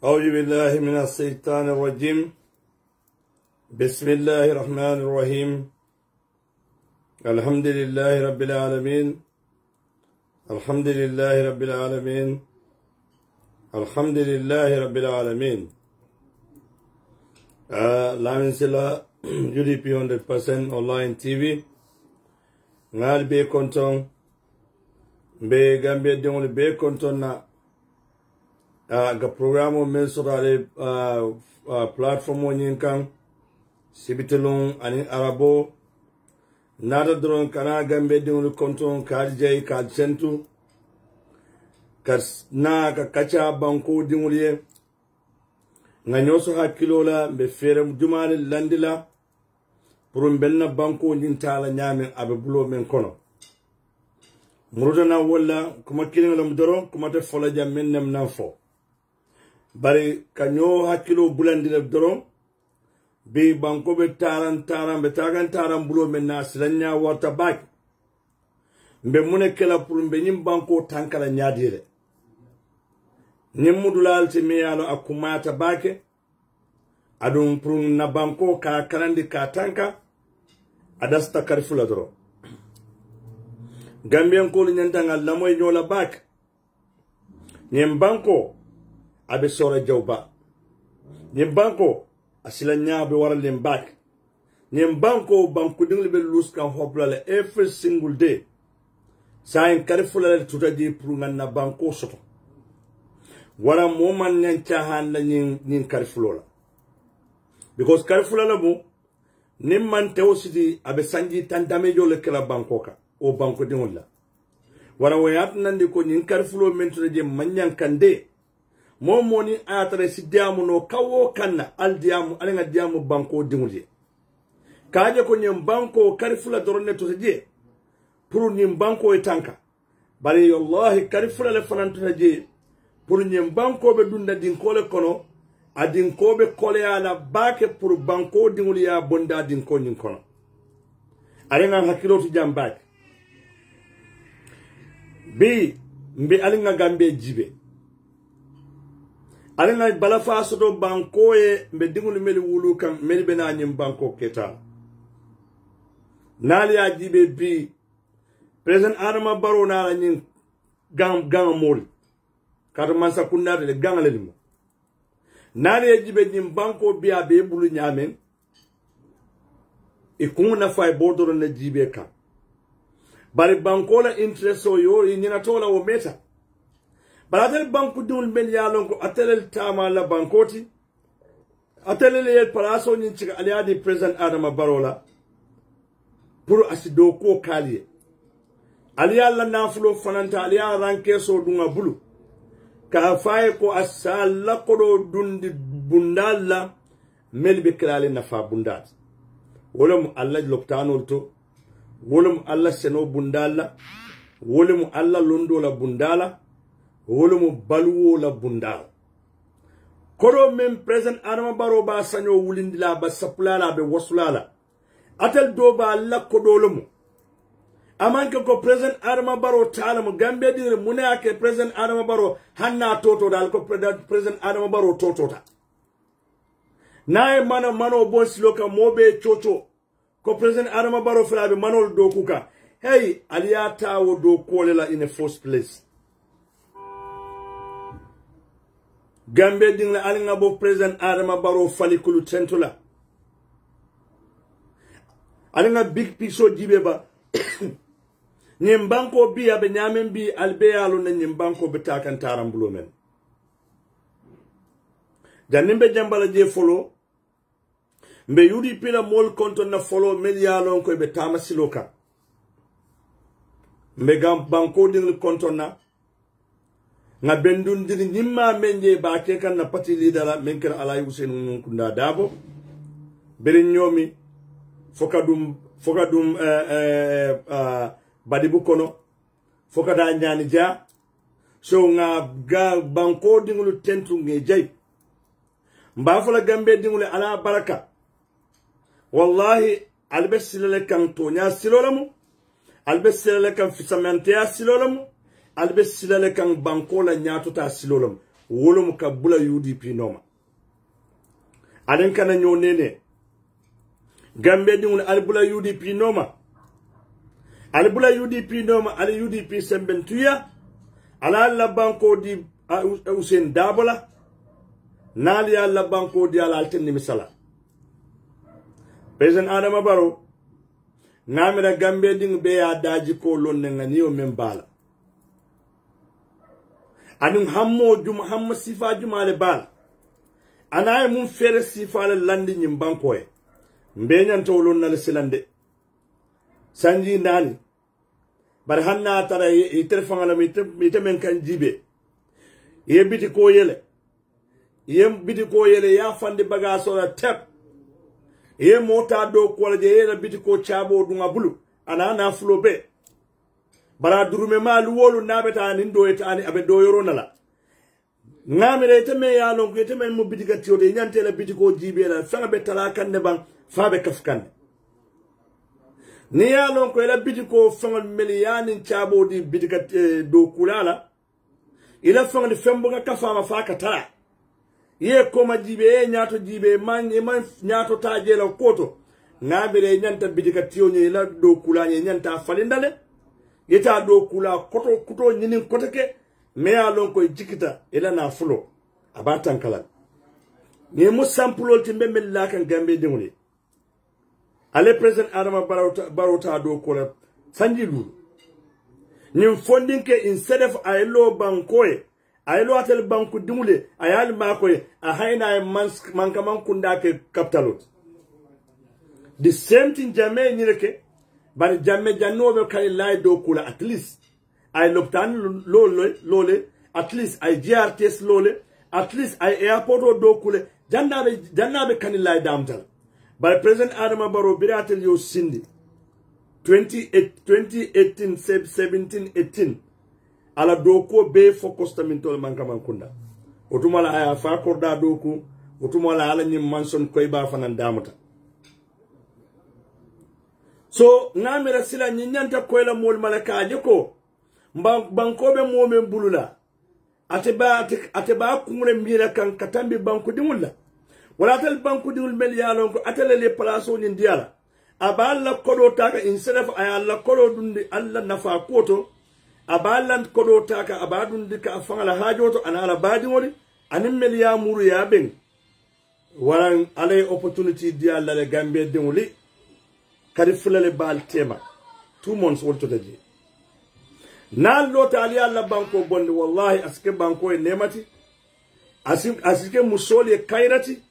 أعوذ بالله من الشيطان الرجيم بسم الله الرحمن الرحيم الحمد لله رب العالمين الحمد لله رب العالمين الحمد لله رب العالمين Lamin Silla UDP 100% online TV ngal be konton be Gambia dengol be konton na ga programo men sorale platform wonyin kan sibitelon ani arabo nada dron kana Gambia dengol konton kaljay kal centu kas na ka kacha banko dengol ye nganyoso hakilo la be fere jumale landila pour benna banko nyintala nyame abe bulo men kono murudana wala kuma kilin lam doro kuma te fola jam men nam nan fo bari kanyo hakilo bulandila doro be banko be taran be taran bulo men na silanya wata bak mbe mune kala pour be nyim banko tankala nyaadire nyemudulal te meyalo akumata bake adum prun na banko ka kalandi ka tanka adasta karfula doro Gambian ko nyantanga lamoy nyola bak nyem banko abe sore jawba nyem banko asilanya be waral lim bak nyem banko banko dingli be lose kan hoblale every single day sain karfula le tutaji prun na banko soto wara moman nyan chahan la nyin karfulola because karfulola mo nimman tewsidi abe sanji tan damejo le kala bankoka o banko dingolla wara wayat nandi ko nyin karfulo mentre je manyan kande momoni atare sidiamu no kawo kanna aldiamu alenga diamu banko dingulje kaje ko nyem banko karfula dorone to je pour nyem banko e tanka bari wallahi karfula le fananto je pour nyem banko be dunda din kole kono adin ko be kole ala bake pour banko dingul ya bonda din ko nyin kono alenga hakilo to jambak bi mbi alenga gambe jibe alenga balafa sodo banko e mbe dingul meli wulu kam meli be na nyem banko keta nali ya jibe bi president Adama Barrow na la nyin gam mol kata mansa kundade le gangale limo nane ejibe nyim banko biya be bulu nyamen e kuna fay bodoro na jibe ka bari banko la interest o yo nyina tola o meta baratel banko dul men yalon ko atelel tama la bankoti atelel el palaso nyin ci aliadi president Adama Barrow la pour asido ko kaliye aliya la nafulo fananta aliya ranke so dunga bulu ka faye ko asalla kodo dundi bundalla melbe krale nafa bundat wolum alla loktanol to wolum alla seno bundalla wolum alla londo la bundala wolum balwo la bundal kodo mem president Adama Barrow ba sanyo wulindila ba sapulala be wasulala atel do ba alla kodo lumu amanke ko president Adama Barrow talam Gambia dire munake president Adama Barrow hanna toto dal ko president Adama Barrow totota nae mano bonsiloka mobe chocho ko president Adama Barrow flabe manol dokuka hey aliyata wo do kolela in the first place Gambia dingle alinga bo president Adama Barrow falikulu tentula alinga big piso jibeba Nyembanko bi abe nyamen bi albeyalo na nyembanko be takan tarambulo men janimbe jambala je follow mbe UDP la mol konto na follow melialo ko be tamasiloka mbe gam banko dingul konto na nga bendun dini nyimma menje ba kekan na parti leader men kala alay Hussein Kunda Dabo bere nyomi fokadum badibu kono fokata nyani ja so nga ga banko dingulu tentu nge jay mbafula gambe dingulu ala baraka wallahi albesilale kan tonya silolamu albesilale kan fisamantea silolamu albesilale kan banko la nyato ta silolamu wolum ka bula UDP noma aden kana nyonene gambe dingulu albula UDP noma albula UDP noma al UDP sembentuya ala la banko di Hussein Dabola nali ya la banko di ala altenni misala President Adama Barrow ngamira gambe ding be ya daji ko lonne ngani o membala anum hammo sifa juma le bal anaay mum fere sifa le landi nyim banko e mbe nyan to lon na silande sanji nani bar hanna tara e telefon la mi te men kan jibe ye biti ko yele ya fandi bagaso la tep ye mota do ko je ye la biti ko chabo dunga bulu ana na flobe bara durume malu wolu nabeta ni ndo etani abe do yoro nala ngamire te me ya lon ko te men mo biti gatio de nyante la biti ko jibe la fanga be tala kan ne bang fa be kafkan ni ya lon ko la biti ko fanga miliyani chabo di biti gat do kulala ila fanga de fembo ga kafa ma fa kata ye koma jibe nyato jibe man nyato taje la koto ngamire nyanta biti gatio ni la do kulanye nyanta falindale yeta do kula koto kuto nyinin koteke me ya lon ko jikita ila na fulo abatan kala ni mu sampulo timbe mella kan gambe dinguli ale president Adama Barrow do kola sanji lulu ni fondinke instead of aylo bankoe aylo atel banku dingule ayal makoy a hayna manka mankunda ke capitalot the same thing jame nyireke bar jamme jannobe kay lay do kula at least ay loptan lole at least ay GRTS lole at least ay airport do kule jannabe kan lay damtal bar president Adama Barrow biratel yo sindi 2018 17 18 ala doko be focus tamintol mankunda otumala aya fa korda doku otumala ala nyim manson koy ba fanan damuta so ngamira sila nyinyanta koyla mol malaka ko bankobe momen bulula ateba kumule mbira kan katambi banku dimulla wala tal banku dimul mel yalon ko atele le plaso ni ndiala aballa kodo taka instead of ayalla kodo dundi alla nafa koto aballa kodo taka abadundi ka afala hajoto anala badi wori anim mel ya muru ya ben waran alay opportunity diala le gambe dimuli kadi fulale bal tema 2 months wolto daji nan lota ali alla banko bonde wallahi aske banko e nemati asike musoli e kairati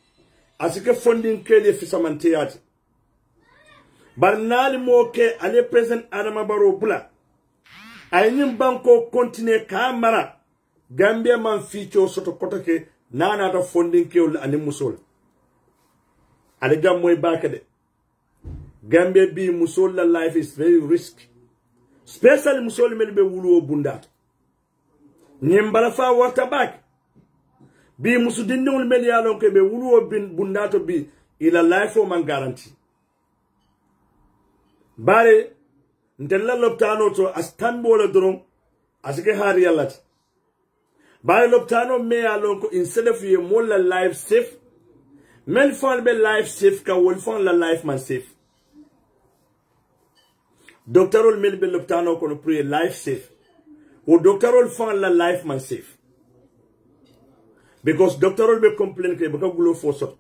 asike funding kele fisamantiyati barnali moke ale president Adama Barrow bula aynim banko continue kamara Gambia man ficho soto kotake nana da funding kele ani musol ale gammoy bakade Gambia bi musol la life is very risky especially musol melbe wulu bundat nyembala fa warta bak bi musudindul mel yalon ke be wulu bundato bi ila life o man guarantee bare ndella loptano to astanbola doron asike har yallati bare loptano me yalon ko instead of ye molla life safe mel fon be life safe ka wol fon la life man safe doctorol mel be loptano ko no pre life safe o doctorol fon la life man safe because doctorol be complain ke baka gulo foso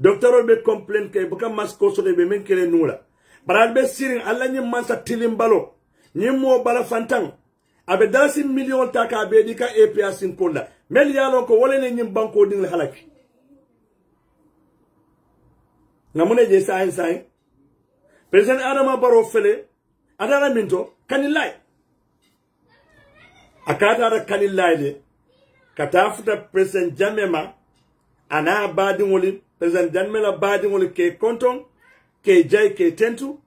doctorol be complain ke baka masko so be men kele nula baral be sirin alla nyim mansa tilim balo nyim mo bala fantan abe dalasi million taka be dika APS in konda mel yalon ko wala ne nyim banko ding la halaki ngamune je sai president Adama Barrow fele adara minto kanilai akata da kanilai de katafuta president Jamema ana badi ngoli president Jamela badi ngoli ke konton ke jay ke tentu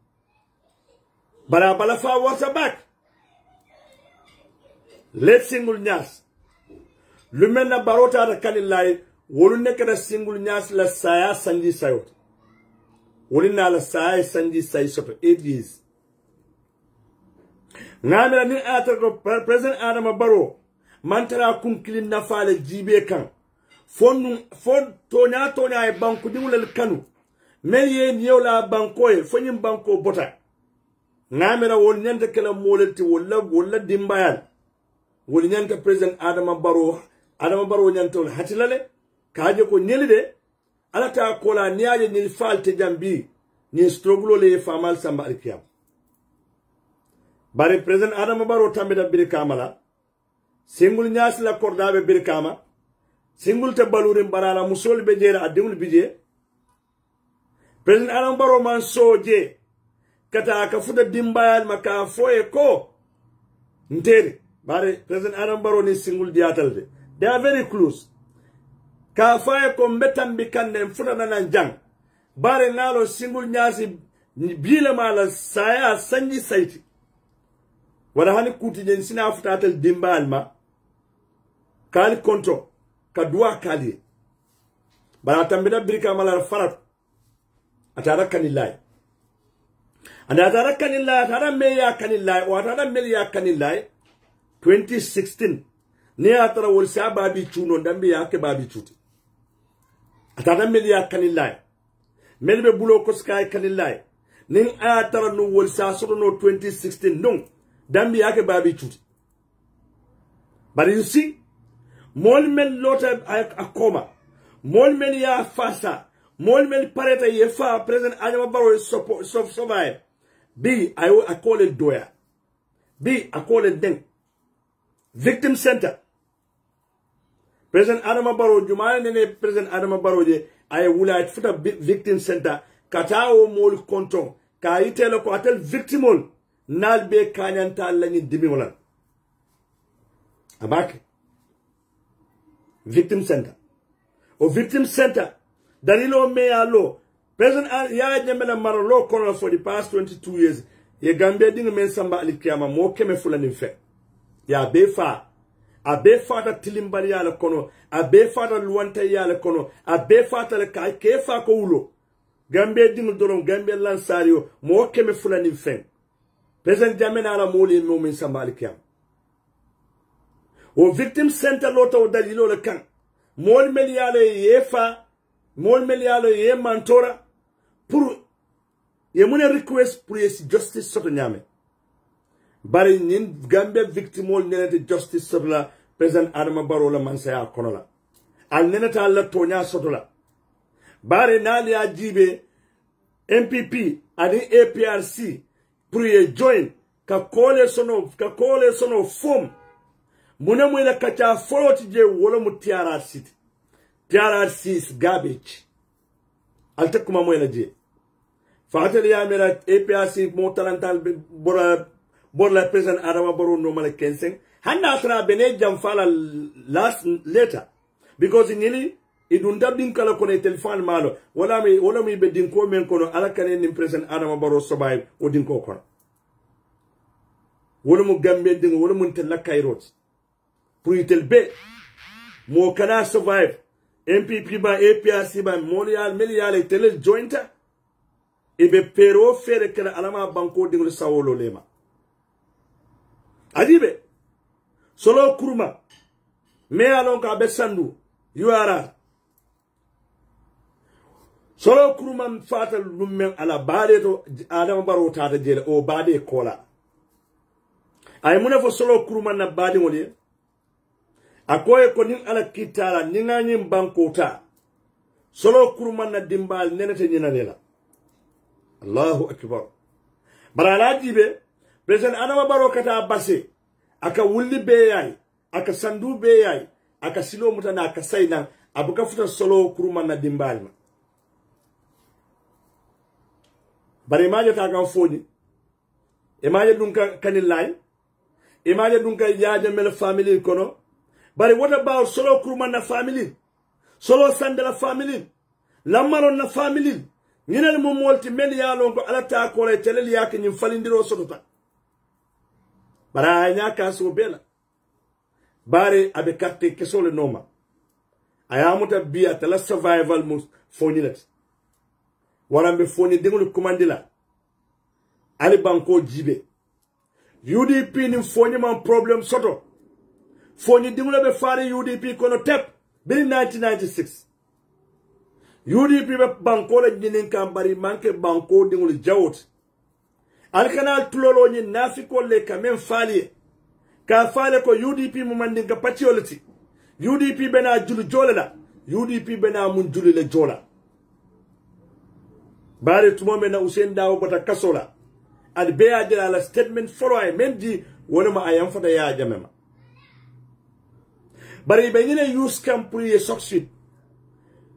bara bala fa warta back let single nyas lu melna barota da kanilay wolu nek da single nyas la saya sanji sayot wolina la saya sanji say soto 8 years ngamira ni ata ko president Adama Barrow mantara kunkilin na fale jibe kan fon tonya e banku dimulal kanu meye niyola banko e fonyin banko bota ngamira wol nyanta kala molati wala dimbayal wol nyanta president Adama Barrow nyanta hatilale kaje ko nyelide alata kola niaje ni falte jambi ni struggle le famal samba alkiyam bare president Adama Barrow tambida birkama la singul nyas la kordabe birkama singul te balurim barala musol be jera adimul bije president Adama Barrow man soje kata ka fuda dimbayal maka foye ko ntere bare president Adama Barrow ni singul diatalde they are very close ka faye ko mbetam bi kande fuda nan jang bare ngalo singul nyasi bile mala saya sanji saiti wala hani kuti jen sina futatal dimbal ma kali konto ka duwa kali bara tambida birka mala farat atara kanilai anda atara kanilai atara meya kanilai o atara meya kanilai 2016 ne atara wol sababi chuno ndambi yake babi chuti atara meya kanilai melbe bulo ko sky kanilai nin atara no wol sa soto no 2016 non dambi yake babi chuti but you see mol men lota akoma mol men ya fasa mol men pareta ye fa president Adama Barrow survive b I call it doya b I call it den victim center president Adama Barrow jumane ne president Adama Barrow je ay wula futa victim center katao mol konton ka itelo ko atel victimol nal be kanyanta lañi dimi wala abak victim center o victim center dalilo me alo president ya jemela marlo kono for the past 22 years ye gambe dinga men samba alikiyama mo keme fulani fe ya be fa abe fata tilimbali yala kono abe fata luwanta yala kono abe fata le ka ke fa ko wulo gambe dinga doron gambe lansario mo keme fulani fe president jamena ala moli mo min samba alikiyama o victim center loto dalilo le kan mol meliale yefa mol meliale ye mantora pour ye mune request pour yes justice soto nyame bari nin gambe victimol nenete justice soto la president Adama Barrow la mansaya kono la al neneta la tonya soto la bari nali ajibe MPP ani APRC pour ye join ka kole sono form mune mwela kacha foloti je wolo mu TRRC. TRRC is garbage. Alte kuma mwela je. Fatel ya mera APRC mo talantal borla president Adama Barrow no male kenseng. Handa atra bene jamfala last later. Because nili idunda dinkala kone telefon malo. Wala mi be dinko men kono ala kane ni president Adama Barrow sobay o dinko kono. Wala mu gambe dingo wala mu tel la kairot. Pour itel be mo kana survive MPP ba APRC ba monial melial tele jointa e be pero fere kala alama banko dingol sawolo lema adibe solo kuruma me alon ka be sandu yuara solo kuruma fatal lummen ala baade to Adama Barrow tata jele o baade kola ay muna fo solo kuruma na baade woni akoye ko nin ala kitala ninga nyim bankota solo kurman na dimbal nenete nyina lela Allahu akbar barala dibe president Adama Barrow kata base aka wulli be yayi aka sandu be yayi aka silo mutana aka sayna abuka futa solo kurman na dimbal ma bare maje ta kan foni e maje dun kanilay e maje dun kay jaaje mel family kono. But what about solo Kuruma na family? Solo Sandela family? Lamaron na family? ñinal mo molti men ya lon ko alata ko le telel yak ñim falindiro sotota bara nya ka so bela bare abe carte kesole noma ayamuta biya tala survival mus fonilet warambe foni dingul commandila ali banko jibe UDP ni foni man problem soto foni dingul be fare UDP kono tep bil 1996 UDP be banko la nyinin kan bari manke banko dingul jawot al kanal tulolo ni nafiko le kamen fali ka fale ko UDP mu mandin ka patiolati UDP bena julu jolela UDP bena mun julu le jola bare tumo mena Usain Dawo bota kasola al beya de la statement follow ay mendi wona ma ayam fata ya jamema bare be nyine use camp pour ye succeed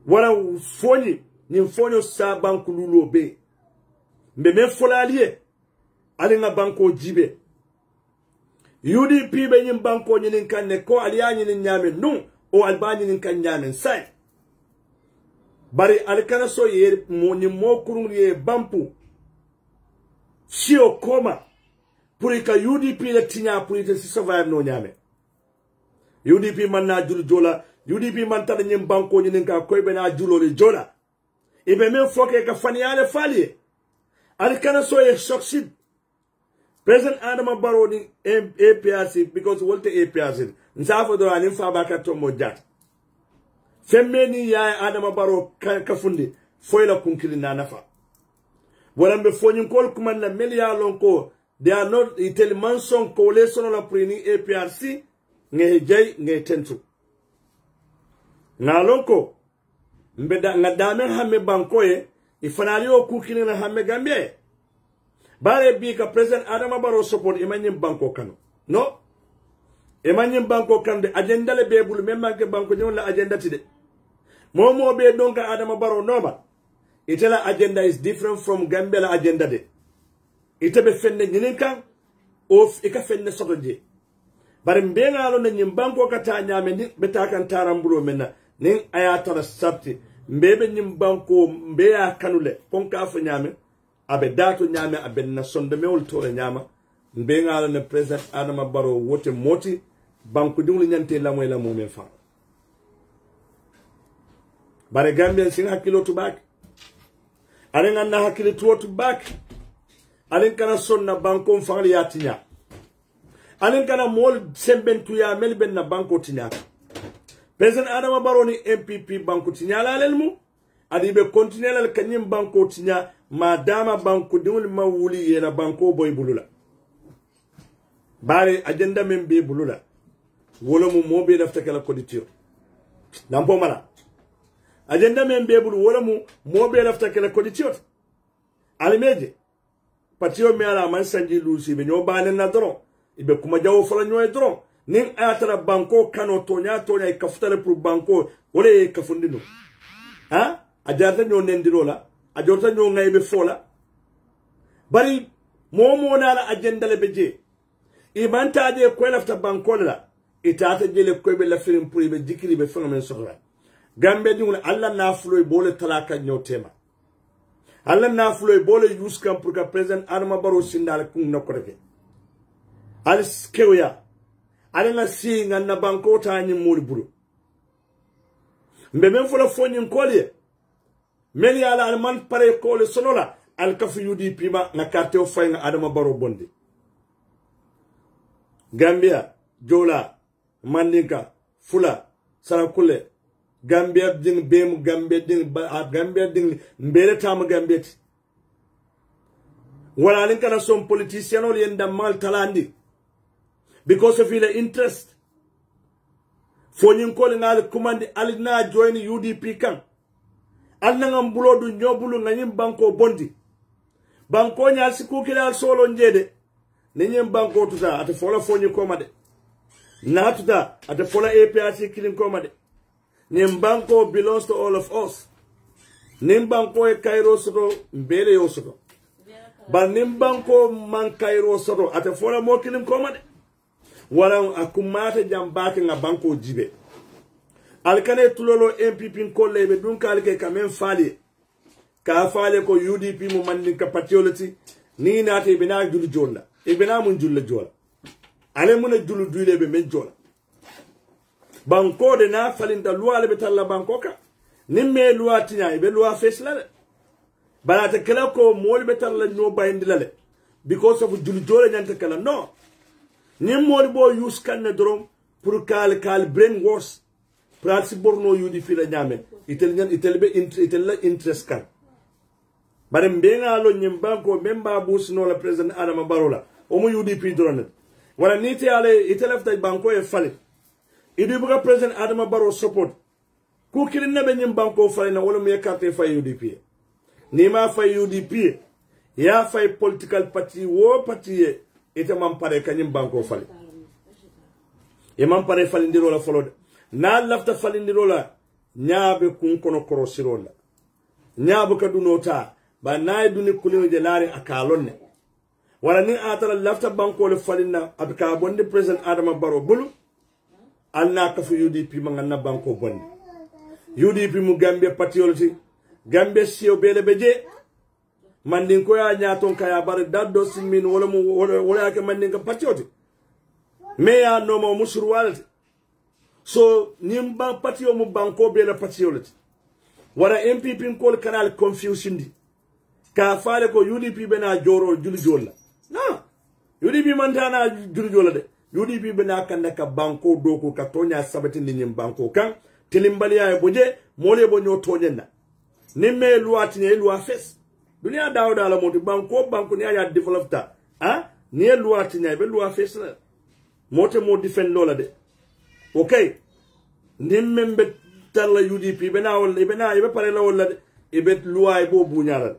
wala foni ni fonyo sa banku lulo be mbe men folalie ali nga banko jibe UDP be nyim banko nyinin kanne ko aliya nyinin nyame non o albani nyinin kan nyame sai bari alkana so ye mo ni mo kurun ye bampu sio koma purika UDP le tinya purita si survive no nyame UDP man na julu jola UDP man tan nyim banko nyinin ka koy be na julo le jola ibe men foke ka faniale fali alkana so ye succeed President Adama Barrow ni APRC because wolte APRC nsafo do anin fa baka to mo jat femmeni ya Adama Barrow kafundi foyla kunkili na nafa walambe fonyin kol kuman na melia lonko they are not itel manson ko le sono la prini APRC nge jay nge tentu na lonko mbeda ngadame hamme bankoye ifanali o kunkili na hamme Gambia bare bi ka President Adama Barrow support imanyim banko kano no imanyim banko kande agenda le bebul memma ke banko nyon la agenda tide momo be donka Adama Barrow noma itela agenda is different from Gambia la agenda de ite be fenne nyinin kan of ika fenne sotoje bare mbenga lo na nyim banko kata nyame ni betakan tarambulo menna nin ayata sabti mbebe nyim banko mbeya kanule konka fa nyame abe dato nyame abe na sonde mewol tore nyama mbe ngala ne President Adama Barrow wote moti banku dingul nyante la moy la momen fa bare Gambien sing hakilo to back alen anna hakilo to back alen kana sonna banko fangli yatinya alen kana mol sembentu ya melben na banko tinya President Adama Barrow ni MPP banko tinya la lelmu adi be continuer la kanyim banko tinya madama banko dingul mawuli yena banko boy bulula bare agenda men be bulula wolo mu mobe dafta kala koditio nampo mala agenda men be bulu wolo mu mobe dafta kala koditio alimeje patio me ala man sanji lusi be nyoba na doro ibe kuma jawo fala nyoy doro nin atara banko kano tonya ikafutale pour banko wole kafundino ha ajata nyo nendirola ajota nyo ngaybe fola bari momo na la agenda le beje ibanta je ko lafta banko la itata jele ko be la firim pour be jikiri be fengamen sohra gambe dingul alla na fuloy bole talaka nyotema alla na fuloy bole use kam pour ka President Adama Barrow sindal kun nokoreke al skewya ala na singa na banko ta nyi muri buru mbe men fola fonyin kolye meli ala alman pare kole sonola al kafu UDP ma na carte o fay nga Adama Barrow bonde Gambia Jola Mandinka Fula Sarakule Gambia ding bem Gambia ding mbele tam Gambia wala lin kana som politician ol yenda mal talandi because of their interest fonyin kole ngal commande alina join UDP kan alna ngam bulodu nyobulu nganyim banko bondi banko nya siku kila solo njede nenyem banko tuta ate fola fonyi komade na tuta ate fola APRC killing komade nem banko belongs to all of us nem banko e Cairo soto mbele yo soto ba nem banko man Cairo soto ate fola mo killing komade wala akumata jambake nga banko jibe alkane tulolo MPP kolle be dun kalke kamen fali ka faale ko UDP mu mandinka patiolati ni naata ibina julu jolla ibina mun julla jola ale mun julu duile be men jola banko de na falinta luwale be talla banko ka nimme luwa tinya be luwa fesla balata kala ko mol be talla no bayndi lale because of julu jola nyanta kala no nim mol bo use kan ne drom pour kal brain wash pratsi borno UDP la nyame itel be interest kan bare mbenga lo nyim banko memba busno la president Adama Barrow la o mo UDP drone wala niti ale itelefta banko e fale idu buga president Adama Barrow support ku kilin na be nyim banko fale na wala me carte fay UDP ni ma fay UDP ya fay political party wo party ite mam pare kanyim banko fale e mam pare fale ndiro la folode na lafta fale ndiro la nyaabe kun kono korosiro la nyaabu kadunota ba naay duni kulino je laari akalonne wala ni atara lafta banko le falina abka bonde president Adama Barrow bulu alna ka fu UDP manganna banko bonde UDP mu Gambia patriote Gambia sio bele beje mandin ko ya nyaton kaya bar daddo simin wala mu wala ka mandin ka patriote me ya no mo musurwalati so nimba patio mu banko bele patriote wala MPP ko kanal confusion di ka faale ko UDP bena joro juli jolla na UDP mantana juli jolla de UDP bena kanda ka banko doko ka tonya sabati ni banko kan tilimbali ya boje mole bo nyo tonyenna nimme luati ne lua fes dunia dawda la moti banko ni aya developta ni luati ne be lua fes na mote mo defend lola de okay nimme be talla UDP bena wol bena ibe pare la wala de ibe lua e bo bunyara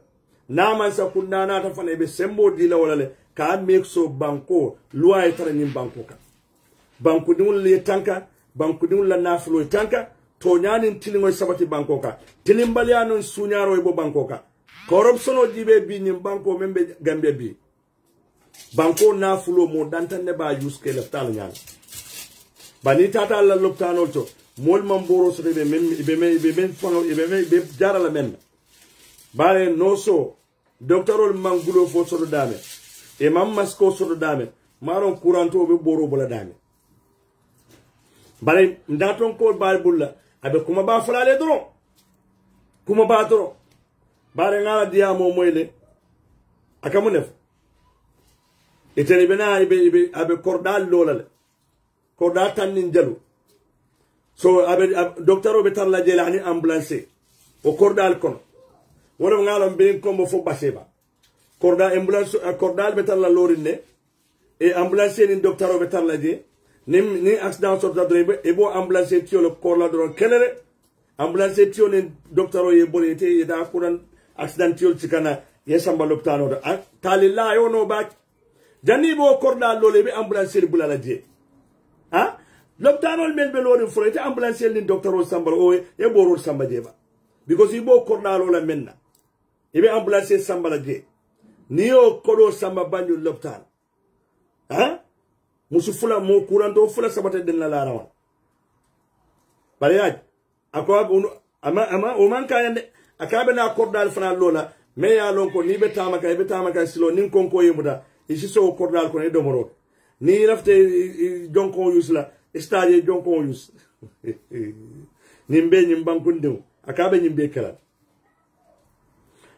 naman sa kunna na ta fane be sembo dila wala le ka make so banko loi tara nyim banko ka banko dum le tanka banko dum la naflo tanka to nyani tilingo sabati banko ka tilimbali anon sunyaro e bo banko ka corruption o dibe bi nyim banko membe Gambia bi banko naflo mo dantane ba use ke leftal nyal bani tata la loptano to mol mamboro so be men fono be jarala men bare no so doctorol mangulo fo sodo dame e mammas ko sodo dame maron couranto be boro bola dame bare ndaton ko bare bulla abe kuma ba falale doro kuma ba doro bare ngala diamo moyle akamu nef etene bena ibe abe cordal lolale cordal tanin jalu so abe doctoro be tarla jela ani ambulance o cordal kon wala ngalon be kombo fo baseba ambulance cordal betal la lorine e ambulance ni docteur betal la je ni accident sorta drebe e bo ambulance tio le corla do kenere ambulance tio ni docteur ye bolete e da kuran accident tio cikana ye samba loptano do talilla yo no ba jani bo cordal lole be ambulance ni bulala je loptano men be lori fo e ambulance ni docteur samba o e borol samba je ba because ibo cordal la menna ibe ambulance sambala je niyo kodo samba banyu loptan musu fula mo kuranto fula sabata den la rawan bari akwa ama o man kayande akabe na cordal fana lola me ya lon ko ni be tamaka silo nin konko yemuda isi so cordal ko ne domoro ni rafte jonko yusla stage jonko yus nimbe nyimbankundu akabe nyimbe kala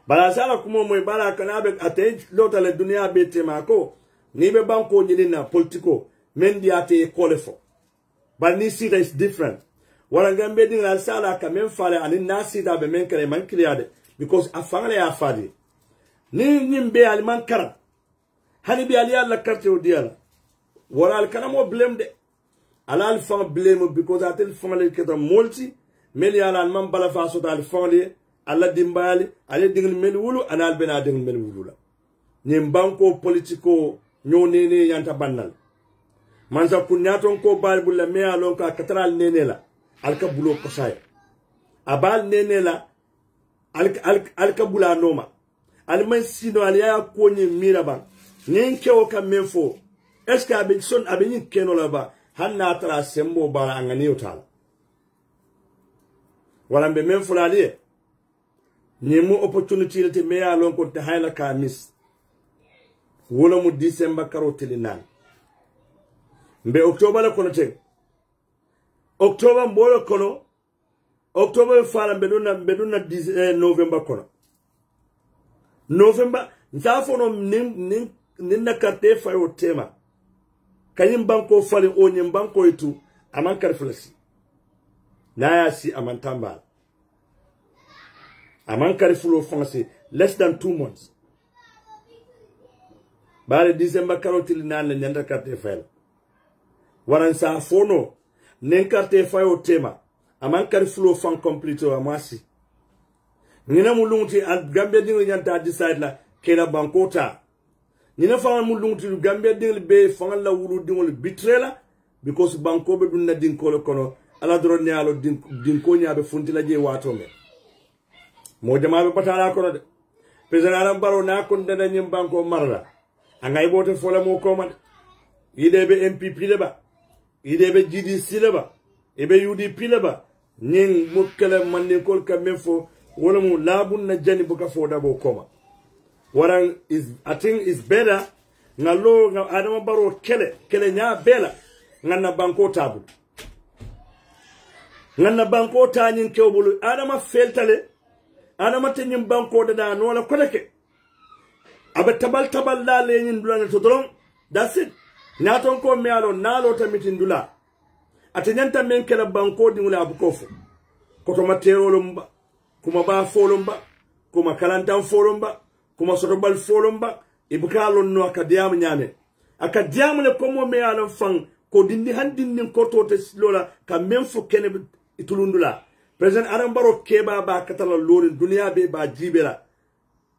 bala sala kumo moy bala kanabe ate lota le dunia bete mako ni be banko nyina politiko mendi ate kolefo but ni sida is different wala ngambe din la sala ka men fale ani nasida be men kare man kliade because afangale ya fadi ni nyimbe al man kara hani bi ali alla carte o diala wala al kanamo blame de ala al fan blame because atel fangale keta multi meli ala al man bala fa so dal fangale alla dimbali ale dingil mel wulu anal bena dingil mel wulu la nyim banko politiko nyonene yanta bannal manza kunyaton ko balbu la me alon ka katral nene la alka bulo ko say abal nene la alka bula noma alman sino aliya ko nyi miraba nyen kewo kam mefo est ce que abe son abe nyi keno la ba hanna tra sembo bara angani utala wala be men fulali ñemu opportunity te me alon ko te hayla ka miss wala mu December karo telinan mbe October la kono te October mbolo kono October fala beduna November kono November nsafono nin na carte fayo tema kanyim banko fali o nyim banko itu aman karflasi naya si aman tamba aman karfulo fonse less than 2 months bare December karotil nan le nyanda carte fayo waran sa fono nin carte fayo tema aman karfulo fon complete o amasi nina mulunti al Gambia dingo nyanta decide la kela banko ta nina fa mulunti Gambia dingo be fangal la wulu dingo bitrela because banko be dunna dinko le kono ala dron nyalo dinko nyaabe funti la je wato me mo jama be patala kono de president Adam Barrow na kon dana nyim banko marla angay bote fola mo ko man idebe MPP le ba idebe GDC le ba ebe UDP le ba nyin mukala man ni kol ka mefo wala mu labun na jani buka foda bo koma waran is I think is better ngalo nga Adama Barrow kele nya bela ngana banko tabu ngana banko ta nyin kewbulu Adama feltale Adama tenyim banko da no la kodake aba tabal la le nyin dula to doron that's it naton ko me alo nalo tamitin dula atanyanta men kala banko dingula abukofo koto matero lumba kuma ba folomba kuma kalantan folomba kuma sotobal folomba ibukalo no akadiam nyane akadiam le komo me alon fan ko dindi handin ko to te lola ka memfo kene itulundula president Adam Barrow keba ba katala lorin dunia be ba jibela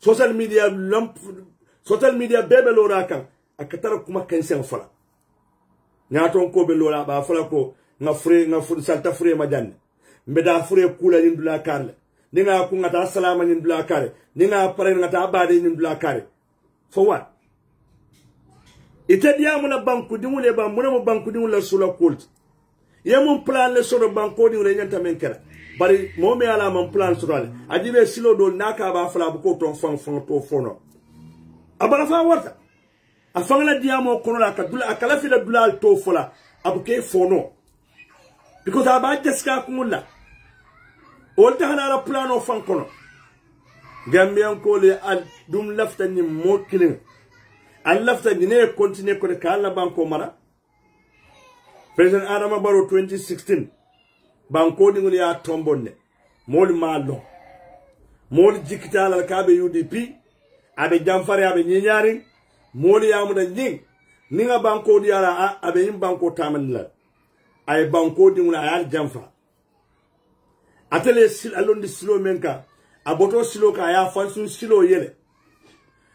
social media bebe lora kan akatara kuma kensen fala nyaton ko be lora ba fala ko nga fure salta fure majanne mbeda fure kula ndula karle ninga ku ngata salama ni ndula kare ninga pare ngata abade ni ndula kare for what ite dia muna banku dimule ba muna mo banku dimule sula colt yemon plan le soro banko dimule nyanta men kala bari mo me ala mon plan soro ajibe silo do naka ba fala bu ko ton fon to fono abara fa warta afangala dia mo kono la kadula akala fi la dula to fola abuke fono because aba jeska kumulla olta hanara plano fankono Gambian ko le al dum lafta ni mo kilin al lafta ni ne continue ko ka alla banko mara president Adama Barrow 2016 banko ni ngul ya tombonne mol malo mol jikita la kabe UDP abe jamfare abe nyinyari mol ya mu da nying ninga banko di ala abe yin banko tamanla ay banko di ngul ayal jamfa atele sil alondi silo menka aboto silo ka ya fansun silo yele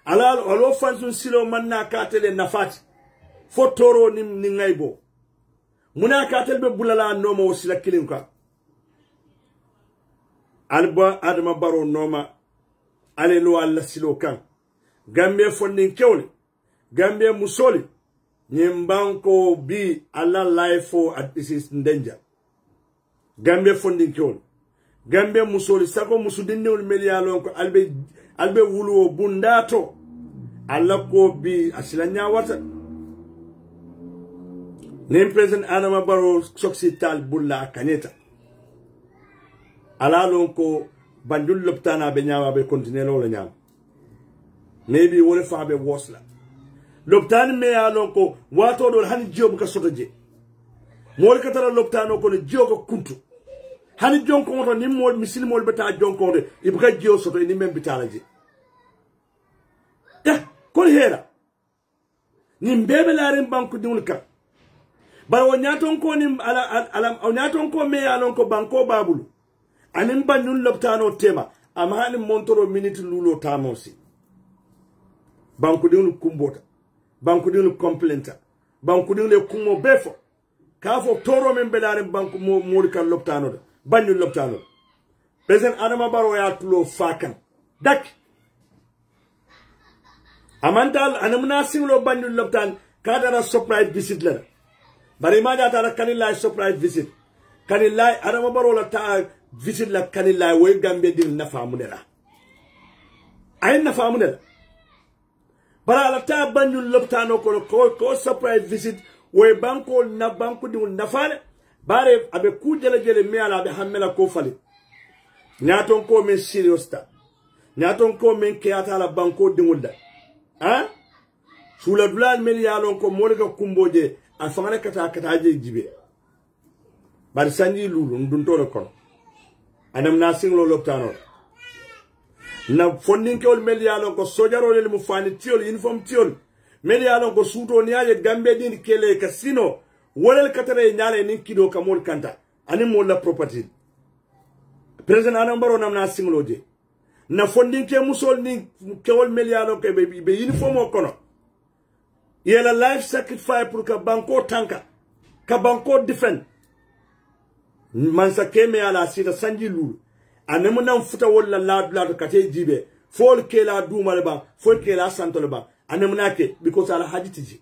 alo fansun silo manna ka tele nafati fotoro ni ngaybo muna ka telbe bulala noma sila kilinka alba Adama Barrow noma alelo alla silo kan Gambia fondin kewle Gambia musoli nyimbanko bi alla life for this is danger Gambia fondin kewle Gambia musoli sako musudinul melialon ko albe wulu bundato alla ko bi asilanya wata nem president Adama Barrow soksital bulla kaneta ala lon ko bandul loptana be nyaawa be continuer lo nyam maybe wole fa be wosla loptan me alon ko wato do han job ka sotoje mol katara loptano ko ne jogo kuntu hani jonko to ni mol misil mol beta jonko de ibuka jio soto ni mem bitalaje ko hera ni mbebe laaren banku dinul ka ba wonyaton ko ni ala onyaton ko me alon ko banko babulu anin banyun loptano tema ama hani montoro minute lulo tamosi banku dinul kumbota banku dinul complainta banku dinul kumo befo kafo toro men belaren banku mo kan loptano de banyun loptano president Adama Barrow ya tulo fakan dak amantal anamna singlo banyun loptan kadara surprise visit la bari ma jata la kanilla surprise visit kanilla Adama Barrow la ta visit la kanilla way Gambia din nafa munela ay na famunel bara la ta banjul loptano ko surprise visit way banko na banko di na fale bare abe ku jele me ala be hammela ko fali nyaton ko men serious ta nyaton ko men kiyata la banko di ngulda ha sula dulal mel yalon ko molga kumboje a fangane kata je jibe bar sanji lulu ndun tole kon anam na singlo loptano na fondin kewol mel yalon ko sojaro le mu fani tiol uniform tiol mel yalon ko suto niaje gambe din kele casino wolel katare nyaale nin kido kamol kanta ani mo la property president anam baro nam na singlo je na fondin ke musol ni kewol mel yalon ko be uniform o kono yela life sacrifice pour ka banko tanka ka banko defend man sa keme ala sita sanji lulu anemu nan futa wala la kate jibe fol ke la duma le ba fol ke la santo le ba anemu nake because ala hajitiji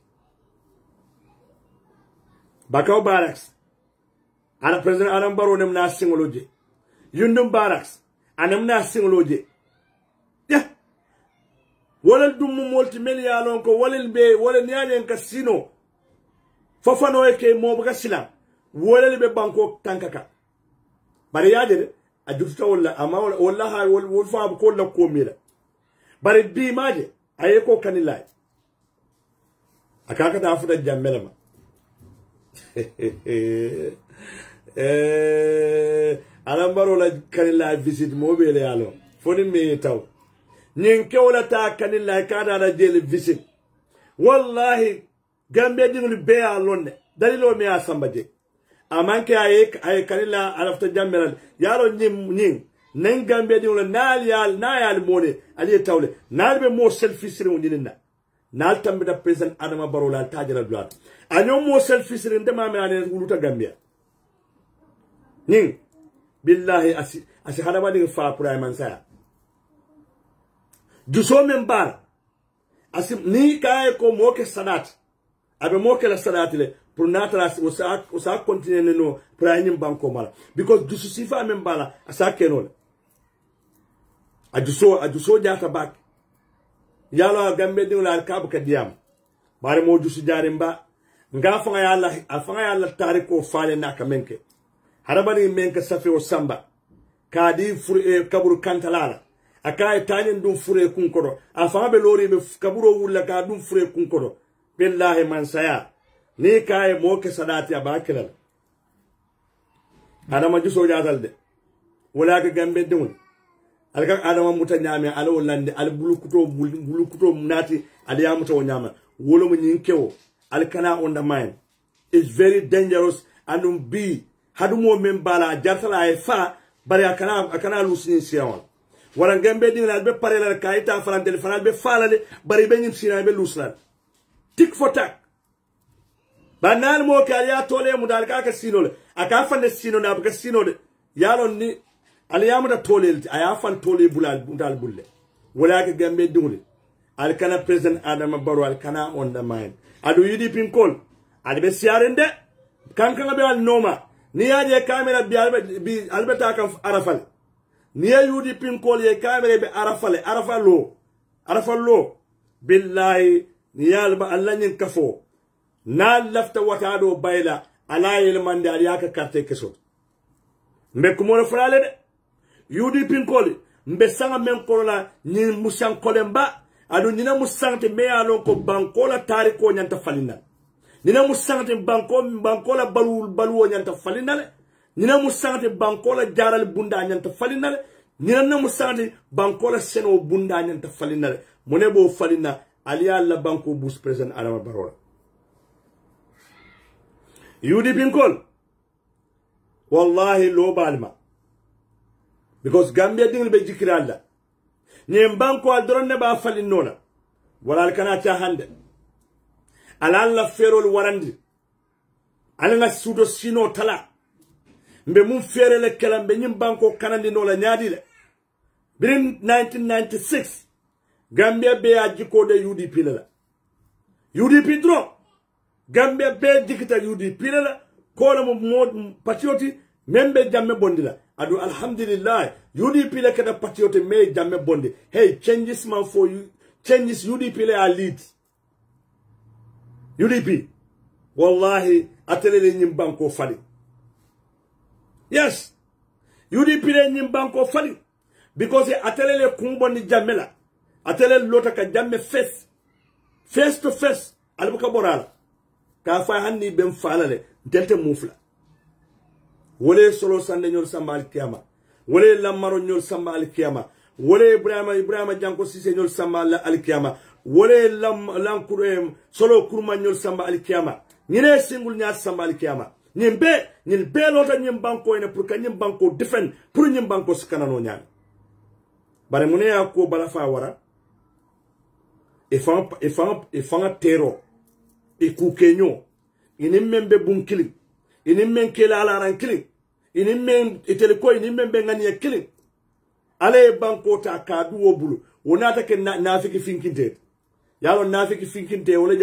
bakaw barracks ana president anam baro nem na singoloje yundum barracks anemu na singoloje ya wala dum multimillion lon ko wala nyaade casino fofano e ke mo baka sila wala be banko tankaka bari yaade de ajuta wala ama wala ha wala fa ko la ko mira bari bi maje aye ko kanilay akaka ta fuda jammela ma alambaro la kanilay visit mo be le yalo foni me taw nin kewla ta kanilla kada na jeli visit wallahi gambe dingul be alonne dalilo me asambaje amanke ay kanilla alafta jammeral yaro nin nen gambe dingul nayal mone ali tawle nalbe mo selfisri wondinna nal tambe da president adama barola tajala duat anyo mo selfisri ndema me ane wuluta gambia nin billahi asi hadama ding fa prime saya juso men bar asim ni kay ko moke sadat abe moke la sadat le pour natras o sa continuer no prime banko mala because jusu sifa men bala asa kenol a juso jata bak yalo gambe ding la kabu kadiyam bare mo jusu jarimba nga fanga yalla afanga yalla tariko fale naka menke harabani menke safi o samba kadi kaburu kantalala akay tanin dum fure kunkodo afama be lori be kaburo wulla ka dum fure kunkodo billahi man saya ni kay mo ke sadati abakilal adama juso jaatal de wala ka gambe dum alka adama muta nyame ala wallande al bulukuto nati ali yamuta o nyama wolo mo nyinkewo alkana on the mind is very dangerous and be hadumo membala jartala e fa bari akana lusini siawon wala gambe ding la be pare la kayita farantel faral be falale bari be nyim sina be luslan tik fotak banal mo ka ya tole mu dal ka sinole aka fande sino na ba sinole yalon ni al yamu da tole aya fan tole bulal dal bulle wala ka gambe dingule al kana president adama baro al kana on the mind adu yidi pin kol adu be siarende kankan be al noma ni yaje camera bi albeta kan arafal niye yudi pinkol ye kamere be arafalo billahi niyalba alla nyin kafo na lafta watado bayla ala yelmande ali aka carte keso mbe kumo frale de yudi pinkol mbe sanga men kola ni musan kolemba adu nyina musante me alon ko bankola tariko nyanta falina nina musante bankola balu nyanta falina nina musante bankola jaral bunda nyanta falinale nina na musante bankola seno bunda nyanta falinale monebo falina aliya la banko bus president adama barola yudi binkol wallahi lo balma because gambia dingul be jikiralla nyem banko aldron ne ba falinona wala kana ta hande alalla ferol warandi alanga sudo sino tala mbe mum ferele kala mbe nyim banko kanandi no la nyaadi le birin 1996 gambia be ajiko de UDP la UDP dro gambia be dikita UDP la ko la mo patrioti membe jamme bondila adu alhamdulillah UDP le kada patriote me jamme bonde hey changes man for you changes UDP le a lead UDP wallahi atele le nyim banko fali yes UDP le nyim banko fali because atele le kumbo ni jamme la atele lota ka jamme face to face albuka borala ka fa hanni ben falale delte mufla wole solo sande nyol samba al kiyama wole lamaro nyol samba al kiyama wole ibrahima janko sise nyol samba al kiyama wole lankure solo kurma nyol samba al kiyama nyine singul nya samba al kiyama nyimbe lota nyim banko ene pour ka nyim banko defend pour nyim banko skanano nyaan bare mune ya ko bala fa wara e fanga tero e ku kenyo ini membe bunkili ini men kela ala rankili ini men iteliko ini men bengani ya kili ale banko ta kadu obulu wonata ke nafiki finkinte yalo nafiki finkinte wala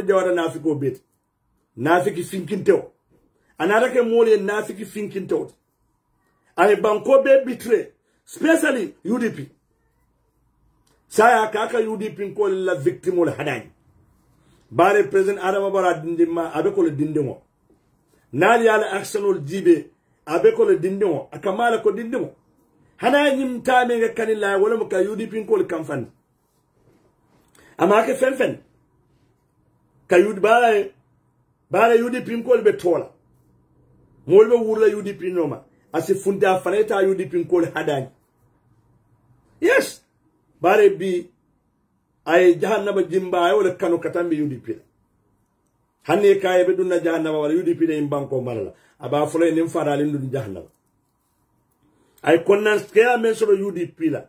jawada nafiki obet nafiki finkinte anata ke mole nafiki finkinte ale banko be bitre especially UDP saya kaka UDP ko la victime wala hadani bare president Adama Barrow dindima abeko le dindimo nali ala actionol jibe abeko le dindimo akamala ko dindimo hana nyim tame ga kanilla wala mo ka UDP ko le kamfan amake fen ka UDP bare UDP ko le be tola molbe wurla UDP noma asi funda faneta UDP ko le hadani yes bare bi ay jahannama jimba ay wala kanu katambi UDP hanne kay be dunna jahannama wala UDP ne banko marala aba fulay nim farali ndu jahannama ay konnan kaya men soro UDP la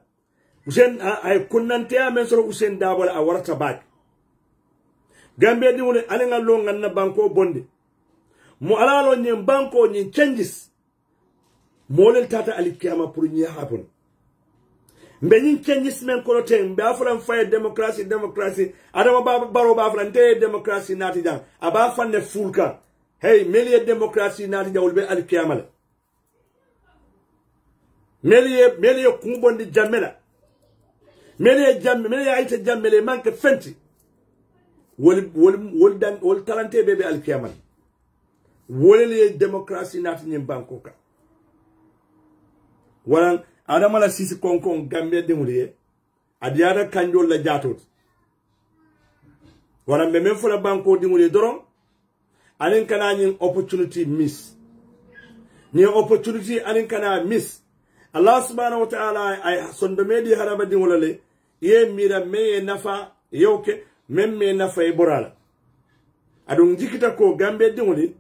usen ay konnan te men soro usen dabala a warata bak gambe di woni alenga lo nganna banko bonde mo alalo nyem banko nyi changes molel tata alikiyama pour nyi happen mbenin changes men ko ten be afran fay democracy Adama Barrow ba afran te democracy nati jang aba fanne fulka hey melie democracy nati jawul be alkiyamala melie kumbondi jamela melie ayta jamele manke fenti wol talante be alkiyamala wolele democracy nati nyim bankoka walan Adama la sisi konkon Gambia demuliye adiada kanjol la jatot wala me men fula banko demuliye doron anin kana nyin opportunity miss ni opportunity anin kana miss Allah subhanahu wa ta'ala ay sondo medi haraba dimulale ye mira me nafa yoke memme nafa e borala adun jikita ko Gambia demuli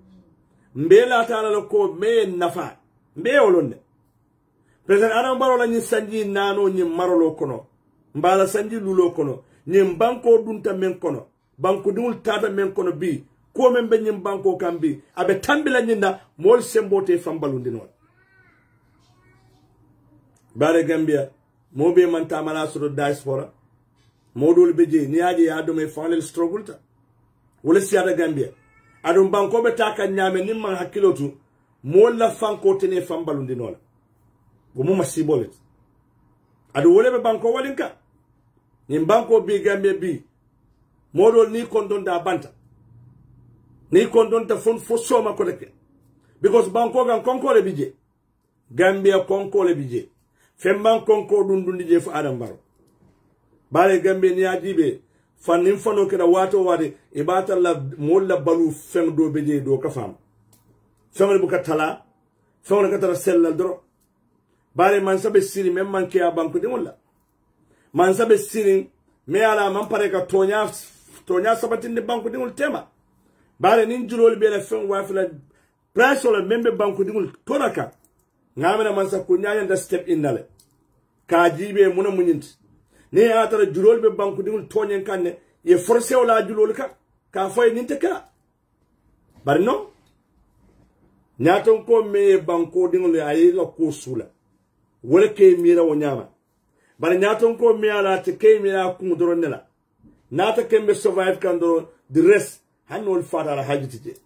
mbela ta'ala ko me nafa mbe wolonde President Adama Barrow la nyi sanji nano nyi marolo kono mbala sanji lulo kono nyi banko dunta men kono banko dul tata men kono bi ko men be nyi banko kambi abe tambila nyinda mol sembote fambalundi non bare Gambia mo be man tamala so diaspora modul beje ni aje ya do me final struggle ta wala siada Gambia adum banko be taka nyame nimman hakilotu mol la fanko tene fambalundi non gomu masibolet adu wolebe banko walinka ni banko bi Gambia bi modol ni kondon da banta ni kondon ta fon fo soma ko deke because banko gan konko le bije Gambia konko le bije femman konko dundundi je fu Adama Barrow bare Gambia ni ajibe fanin fano kira wato wade ibata la molla balu fen do beje do ka fam femal bu ka tala femal ka tara sellal dro bare man sabe siri men man ke banko de wala man sabe siri me ala man pare ka tonya sabatin de banko de tema bare nin julol be la fen wa fala price wala membe banko de tonaka ngamena man sa ko nyaaya da step in dale ka jibe muna munyint ni atara julol be banko de tonyen kanne ye forcé wala julol ka foy ninte ka bare no nyaton ko me banko de ayi la ko sula wala ke mira wonyama bari nyaton ko mi ala te ke mira ku doron nela nata kembe survive kan do the rest hanol fatara hajitije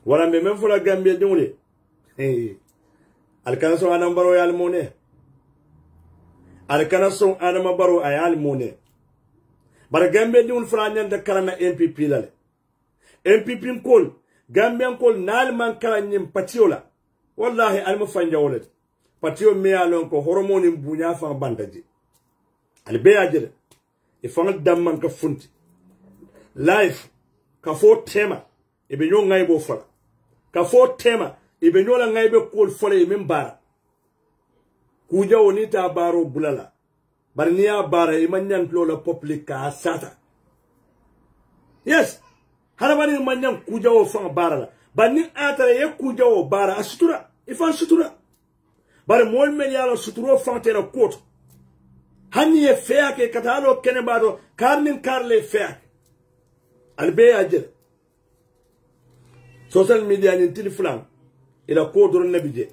wala me men fula Gambia demule alkana son Adama Barrow yal mone alkana son Adama Barrow ayal mone bara Gambia diwul franya da karana MPP lale MPP kol Gambian kol nal man karanyim patiola wallahi alma fanja wolet patio me alon ko hormone bunya fa bandaji albe ajere e fangal damman ka funti life ka fo tema e be nyo ngay bo fala ka fo tema e be nyo la ngay be kol fole e min bara ku jawo ni ta baro bulala bar ni ya bara e manyan lola public ka sata yes hana bani manyan ku jawo fa bara la bani atare ye ku jawo bara asutura e fa sutura bar mol men yalo suturo fa tera koto hani ye feake katalo kene bado karnin karle feake albe ajel social media ni tilflan ila ko dor nabije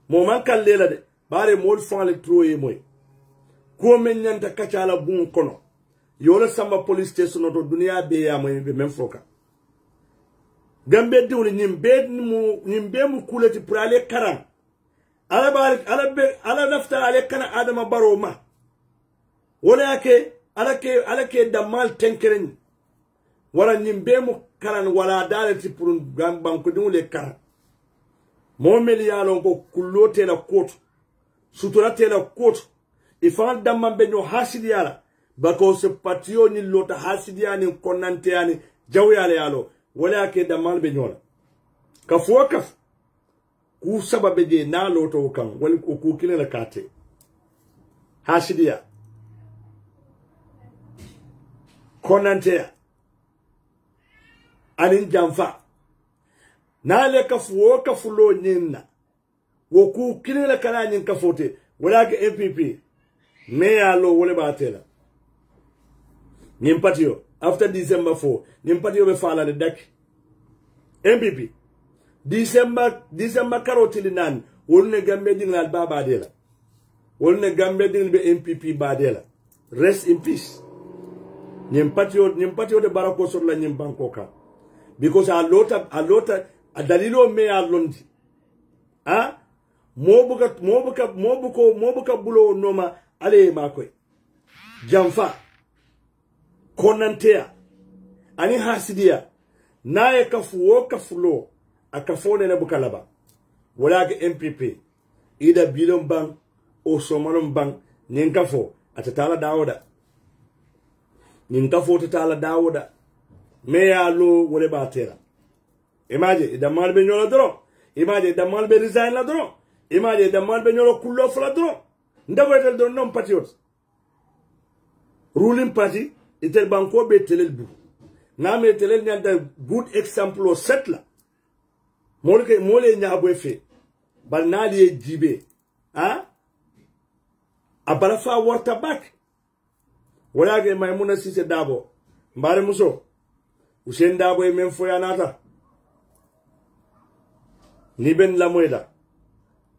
mo man kallela de bare mol fanle troye moy ko men nyanta kacala bun kono yola samba police station to dunia be ya moy be men foka gambe diwni nimbe mu kulati pour aller karan ala barik ala nafta ale kana Adama Barrow ma wala yake alake da mal tenkeren wala nimbe mu karan wala dalati pour banko diwle karan mo mel yalon ko kullote la kotu suturate la kotu ifan damman be no hasidiyala bako se patio ni lota hasidiyani konante yani jawyale yalo wala yake da mal be nyola ka fokaf ku sababe je na loto kan wal ku kile la kate hasidiya konante anin jamfa na le kafuo kafulo nyinna wo ku kile la kana nyin kafote wala ke MPP me ya lo wole batela nimpatio after December 4 nimpatio be fala de dak MPP December karotili nan wolne Gambe dingal baba dela wolne Gambe dingal be MPP badela rest in peace nimpatio de barako sur la nyimbanko ka because a lota a dalilo me a londi ha mobuka bulo noma ale makoy jamfa konantea ani hasidia naye kafulo akafone na bukalaba wala ga MPP ida bilon bang o somalon bang ninkafo atatala dawoda me ya lo wole batera imaje ida malbe nyolo dro imaje ida malbe resign la dro imaje ida malbe nyolo kullo fla dro ndabo etel do non patriots ruling party itel banko be telel bu ngame telel nyanda good example o setla mole nyabo fe bal nali jibe ha abarafa warta back wala ge Maimuna Sise Dabo mbare muso Usain Dabo e men foya nata ni ben la moyda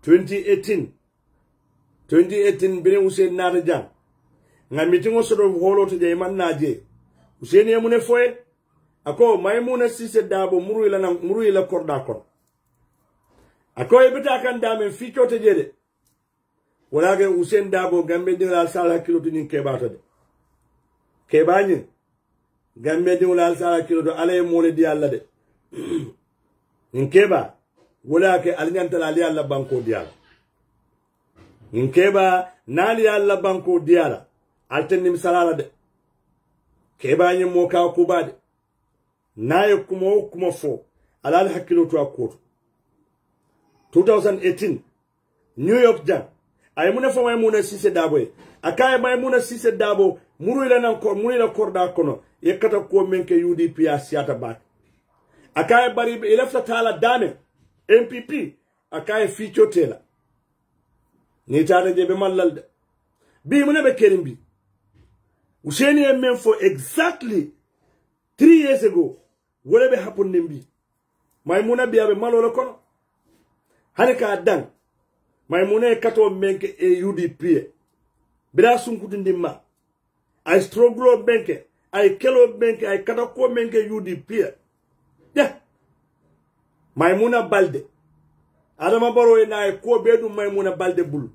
2018 bene Usain nata jang nga mitingo sodo holo to je man naje Usain e mune foye ako Maimuna Sise Dabo muru ila korda kon ako e bita kan dame fiko to jede wala ge Usain Dabo Gambe dingal sala kilo to nin kebato de kebañi Gambe di wala sala kilo do alay mole di alla de nkeba wala ke alnyanta la alla banko di alla nkeba nali alla banko di alla altenni salala de kebañi mo ka kubade naye kuma fo alal hakilo to akoto 2018 New York jam ay muna fa Maimuna Sise Dabo akay Maimuna Sise Dabo muru ila korda kono yekata ko menke UDP asiata bak akay bari ilafta tala dame MPP akay ficho tela ni tata je be mallalde bi muna be kerimbi Usain e men for exactly 3 years ago wala be happen nimbi Maimuna biya be malolo kono hanika dan Maimuna e kato menke e UDP bira sunkutu ndimma ay stroglo benke ay kelo benke ay katako menke UDP yeah Maimuna Balde adama baro e na ko bedu maymuna balde bulu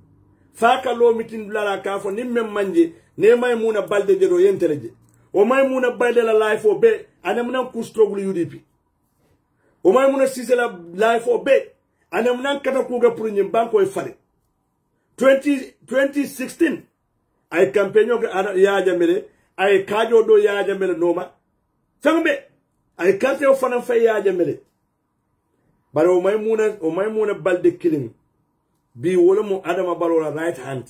faka lo mitin dula ka fo nimme manje ne maymuna balde de do yenteleje o maymuna balde la life o be anamna kustroglu UDP o maymuna sise la life o be anamna kata kuga pour nyim banko e fale 2016 ay campaign o ya jamele ay kajo do ya jamele noma sambe ay carte o fana fay ya jamele bare o maymuna balde killing bi wala mo adama baro la right hand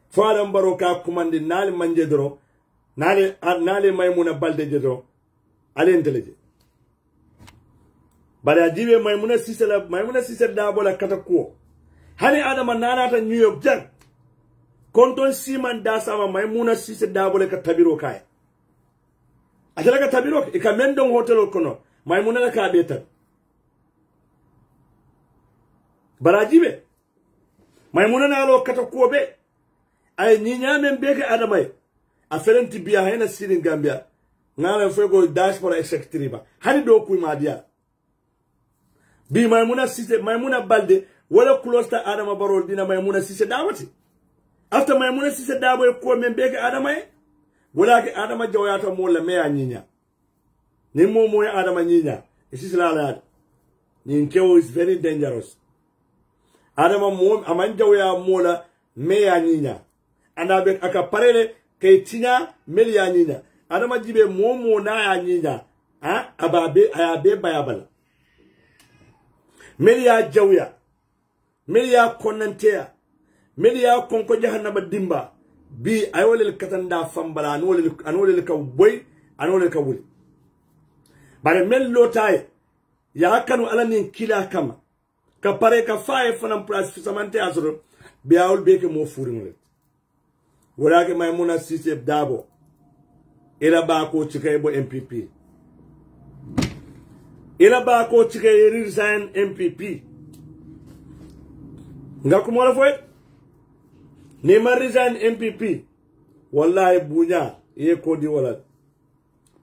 fo adam baro ka commande nali manje doro nali maymuna balde doro ale inteleje bare ajibe maymuna sise da bola kata ko hani adama nanata New York jang konton siman da sama maymuna sise da bola ka tabiro kay atala ka tabiro e ka mendon hotel kono maymuna la ka betal barajibe maymuna na lo kata ko be ay ni nyamen beke adamay a felenti biya hena sirin gambia ngala fego diaspora executive hani do kuy madia bi maymuna balde wala kulosta adama barol dina maymuna sise dawati after maymuna sise dawo ko men beke adamay wala ke adama jawyata mo la meya nyinya ni momo ya adama nyinya sise la la ni kewo is very dangerous adama mo aman jawya mola meya nyinya anda be aka parele kay tinya meya nyinya adama jibe momo na ya nyinya ababe ayabe bayabala meya jawya meya konantea meya konko jahannama dimba bi ayolel katanda fambala anolel ka boy anolel ka wuli bare mel lotay ya kanu alanin kila kama ka pare ka faye fanam place samante asoro biawol beke mo furingol wala ke maymuna sise dabo ila ba ko cikay bo MPP ila ba ko cikay resign MPP ngako mo la foy ni ma resign MPP wallahi bunya ye ko di wala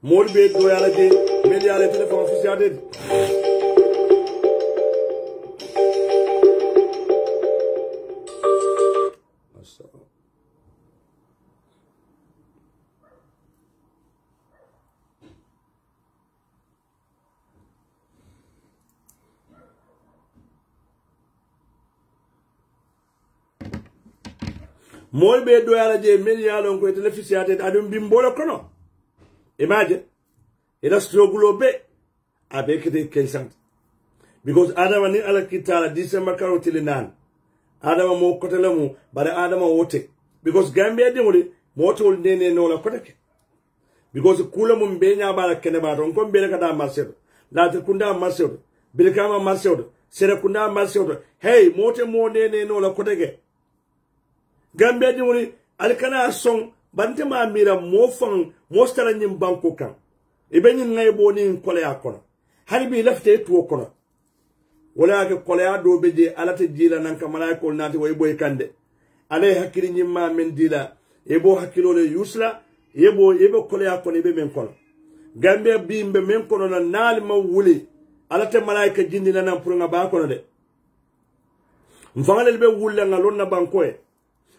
mod be do yala de media le téléphone officiel de moy be do yala je media lon ko telefisiate adum bimbolo kono imagine ila struggle be avec des quelqu'un because adama ni ala kitala December karotili nan adama mo kotelamu bare adama wote because gambia de wori motol nene no la kotake because kula mum be nya bala kene ba don ko be ka da marché la te kunda marché be kama marché sere kunda marché hey mote mo nene no la kotake gambia di woni alkana song bante ma mira mo fang mo stara nyim banko kan e be nyin ngay bo ni kole akono hani bi lafte to kono wala ke kole ado be je alata jila nan ka malaiko nati way boy kande ale hakiri nyim ma men dila e bo hakilo le yusla yebo kole akono be men kono gambia bi mbe men kono na nal ma wuli alata malaika jindi nan pour nga ba kono de mfangale be wulle nga lonna banko e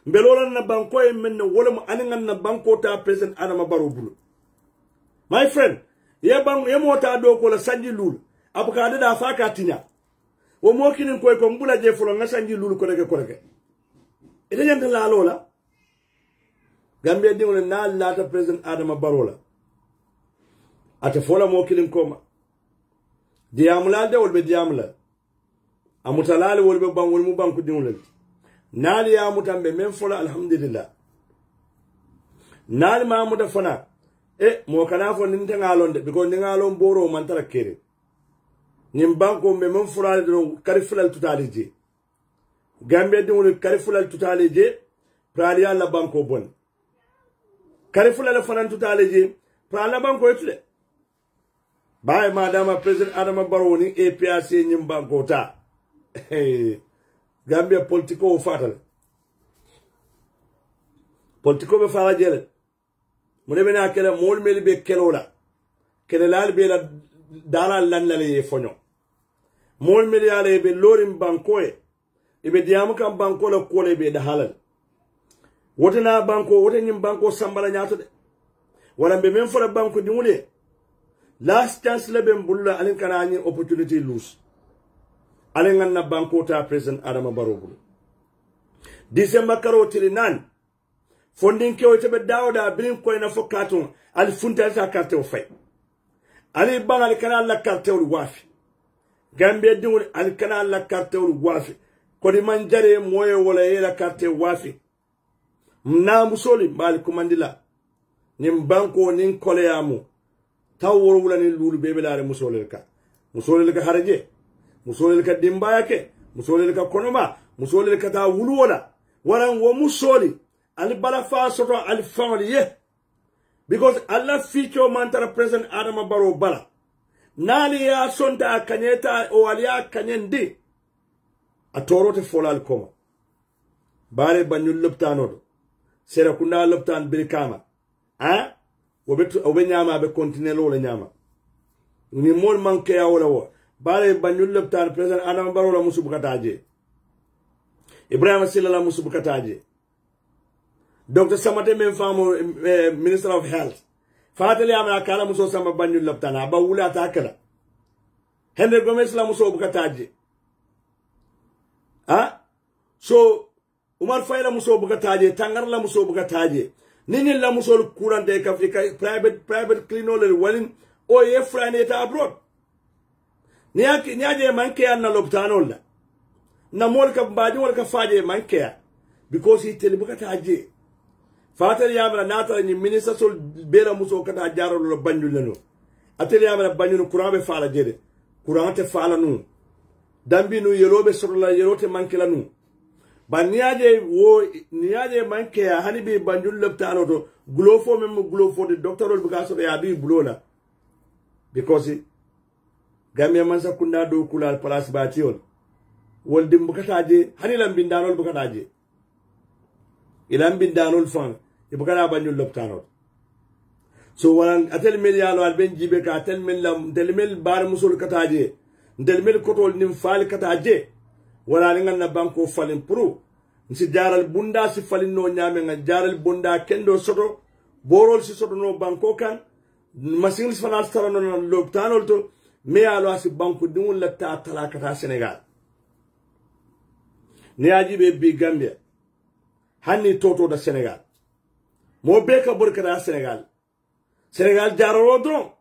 mbelolan na banko e men wala mo aningan na banko ta president Adama Barrow bulu my friend ye mota do ko la sanji lul abuka da fa ka tinya wo mo kinin koy ko mbula je fulo nga sanji lul ko reke ede jent la lola gambia di wala na la ta president Adama Barrow la ate fola mo kinin koma diamula de wol be diamula amutalale wol be bangol mu banku diwul nali ya mutambe men fola alhamdulillah nali ma muta fana mo kana fo nin tangalonde because ningalon boro man tara kere nim banko me men fola do karifulal tutalije gambe de woni karifulal tutalije pralia la banko bon karifulal fana tutalije prala banko etule bay madama president Adama Barrow ni APRC nim banko ta Gambia politiko fatal politiko be fala jele mune bena kele mol mel be kelola kele lal be la dara lan la le fonyo mol miliale be lorim banko e be diamu kam banko la ko le be da halal wotana banko wotanim banko sambala nyaato de wala be men fora banko di wule last chance le be mbulla alin kana ni opportunity lose alin ganna banko ta president Adama Barrow bulu December karo tili nan fondin ke wote be dawda birin ko na fokaton al funtal ta carte o fay ali bangal kana la carte o wafi Gambia dingul al kana la carte o wafi ko di man jare moyo wala yela carte wafi mna musoli mbali kumandila nim banko nin koleyamu taw wala ni lulu bebelare musolel ka haraje musolel ka dimbaya ke musolel ka konoma musolel ka ta wulu wala waran wo musoli al bala fa soto al family ye because Allah feature mantara president Adama Barrow bala nali ya sonta kanyeta o aliya kanyendi atorote folal koma bare banyul loptanodo sera kunda loptan birkama obe nyama be continue lo le nyama ni mol manke ya wala wo bare banyul loptan president Adama Barrow la musubukataje Ibrahim Silla la musubukataje Dr. Samate men famo Minister of Health fatali amana kala muso sama banyul loptan aba wula ta kala Henry Gomez la musubukataje so Umar Faye la muso buka taje Tangar la muso buka taje nini la muso kurante ka private clinic walin o ye frane ta abroad niaje manke na loptanol la na mol ka baji wal ka faje manke because he tele buka taje fatal yamra nata ni minister sol bela muso kata jaro lo banjul lano atel yamra banjul kurabe fala jede kurante fala nu dambi nu yerobe sorla yerote manke la nu ba niaje manke ya hani bi banjul leptano to glofo mem glofo de doctorol buga so ya bi bulola because Gambia man sakunda do kulal place batiol wol dim bukataje hani lam bindanol bukataje ilam bindanol fan e bukara banjul leptano so waran atel mel yalo al ben jibe ka atel mel lam del mel bar musul kataje del mel kotol nim fal kataje wala ni nganna banko falin pro nsi jaral bunda si falin no nyame nga jaral bunda kendo soto borol si soto no banko kan masin si fanal stara no loptanol to me alo asi banko dimul la ta talaka ta Senegal ni aji be bi Gambia hanni toto da Senegal mo be ka burka da Senegal jaralo dron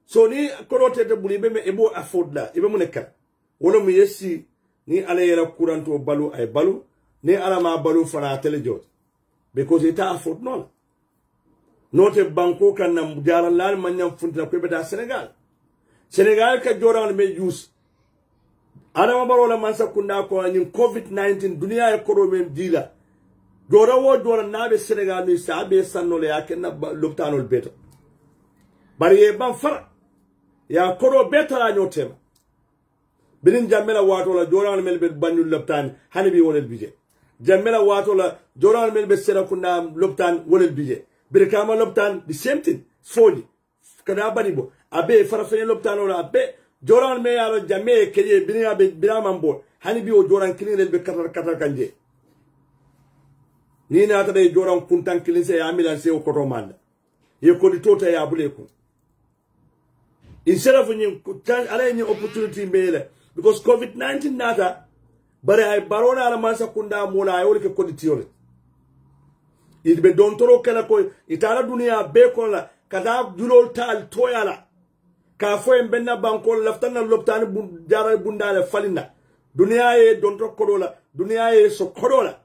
so ni korote de buli be me ebo afford la ibe mu nekka wala mu yesi ni ala yera kuranto balu ay balu ni ala ma balu fana telejot because ita afford non note banko kan nam jaral lal manyam funta ko beta Senegal ka joral me use Adama Barrow la man sakunda ko ni COVID-19 dunia e koro men dila dora wo dora nabe Senegal ni sabe sanole yakenna loptanol beto bari e ban fara ya koro beto la nyotema Binin jammela wato la joran mel be banyul loptan hani bi wolel bije jammela wato la joran mel be sera kunna loptan wolel bije birkama loptan the same thing foji kada baribo abe farafene loptan wala abe joran me yalo jamme keje binia be birama mbo hani bi o joran kilin be katar kanje ni na ta de joran kuntan kilin se amilan se o koto manda ye ko di tota ya buleku instead of any opportunity mbele because COVID-19 nata bare ay barona ala man sakunda mola ay wolke koditiore idbe don toro kala ko itala dunia be ko la kada julol tal toyala ka fo en benna banko laftana loptani jaral bundale falina dunia e don to kodola dunia e so kodola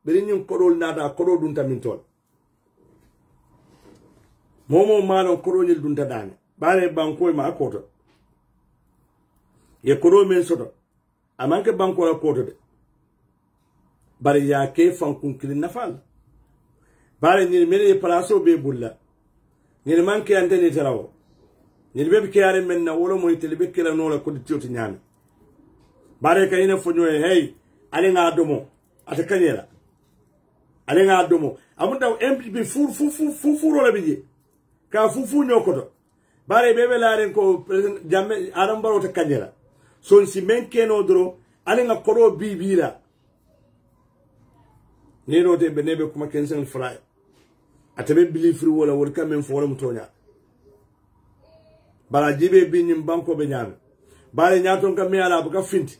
be nyum kodol nata kodo dun tamin tol momo malo kodol dun tadane bare banko ma akoto ye kodo men soto amanke banko la koto de bari ya ke fankun kilin nafal bari ni mele palaso be bulla ni manke anteni tarawo ni be ke yare men na wolo mo itele kala no la kodi tioti nyame bare ka ina fonyo hey ale nga domo atakanyela ale nga domo amunda MPP fu ro la bije ka fu nyokoto bare bebe laaren ko president jamme Adama Barrow takanyela son si men keno dro ale nga koro bibira ne rote be nebe kuma kensen fry atabe bili fri wala wor kamen fo wala mutonya bara jibe bi nyim banko be nyame bare nyaton ka me ala buka finti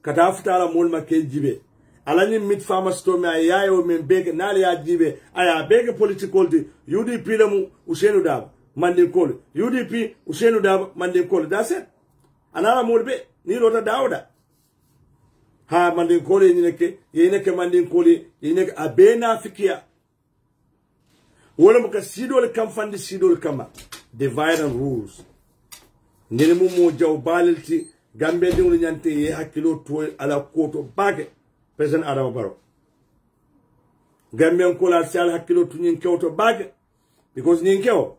kata futala mol make jibe alani mit fama stome ayayo men bege nali ya jibe aya bege political di UDP lamu Ousainou Darboe mande kol UDP Ousainou Darboe mande kol dase anala mol be ni rota dawda ha mande kol yene ke mande kol yene abena fikia wala muka sidol kam fandi sidol kama divide and rules ngene mo jaw balilti gambe dingul nyante ye hakilo to ala koto bage president Adama Barrow gambe ko la sal hakilo to nyin kewto bage because nyin kew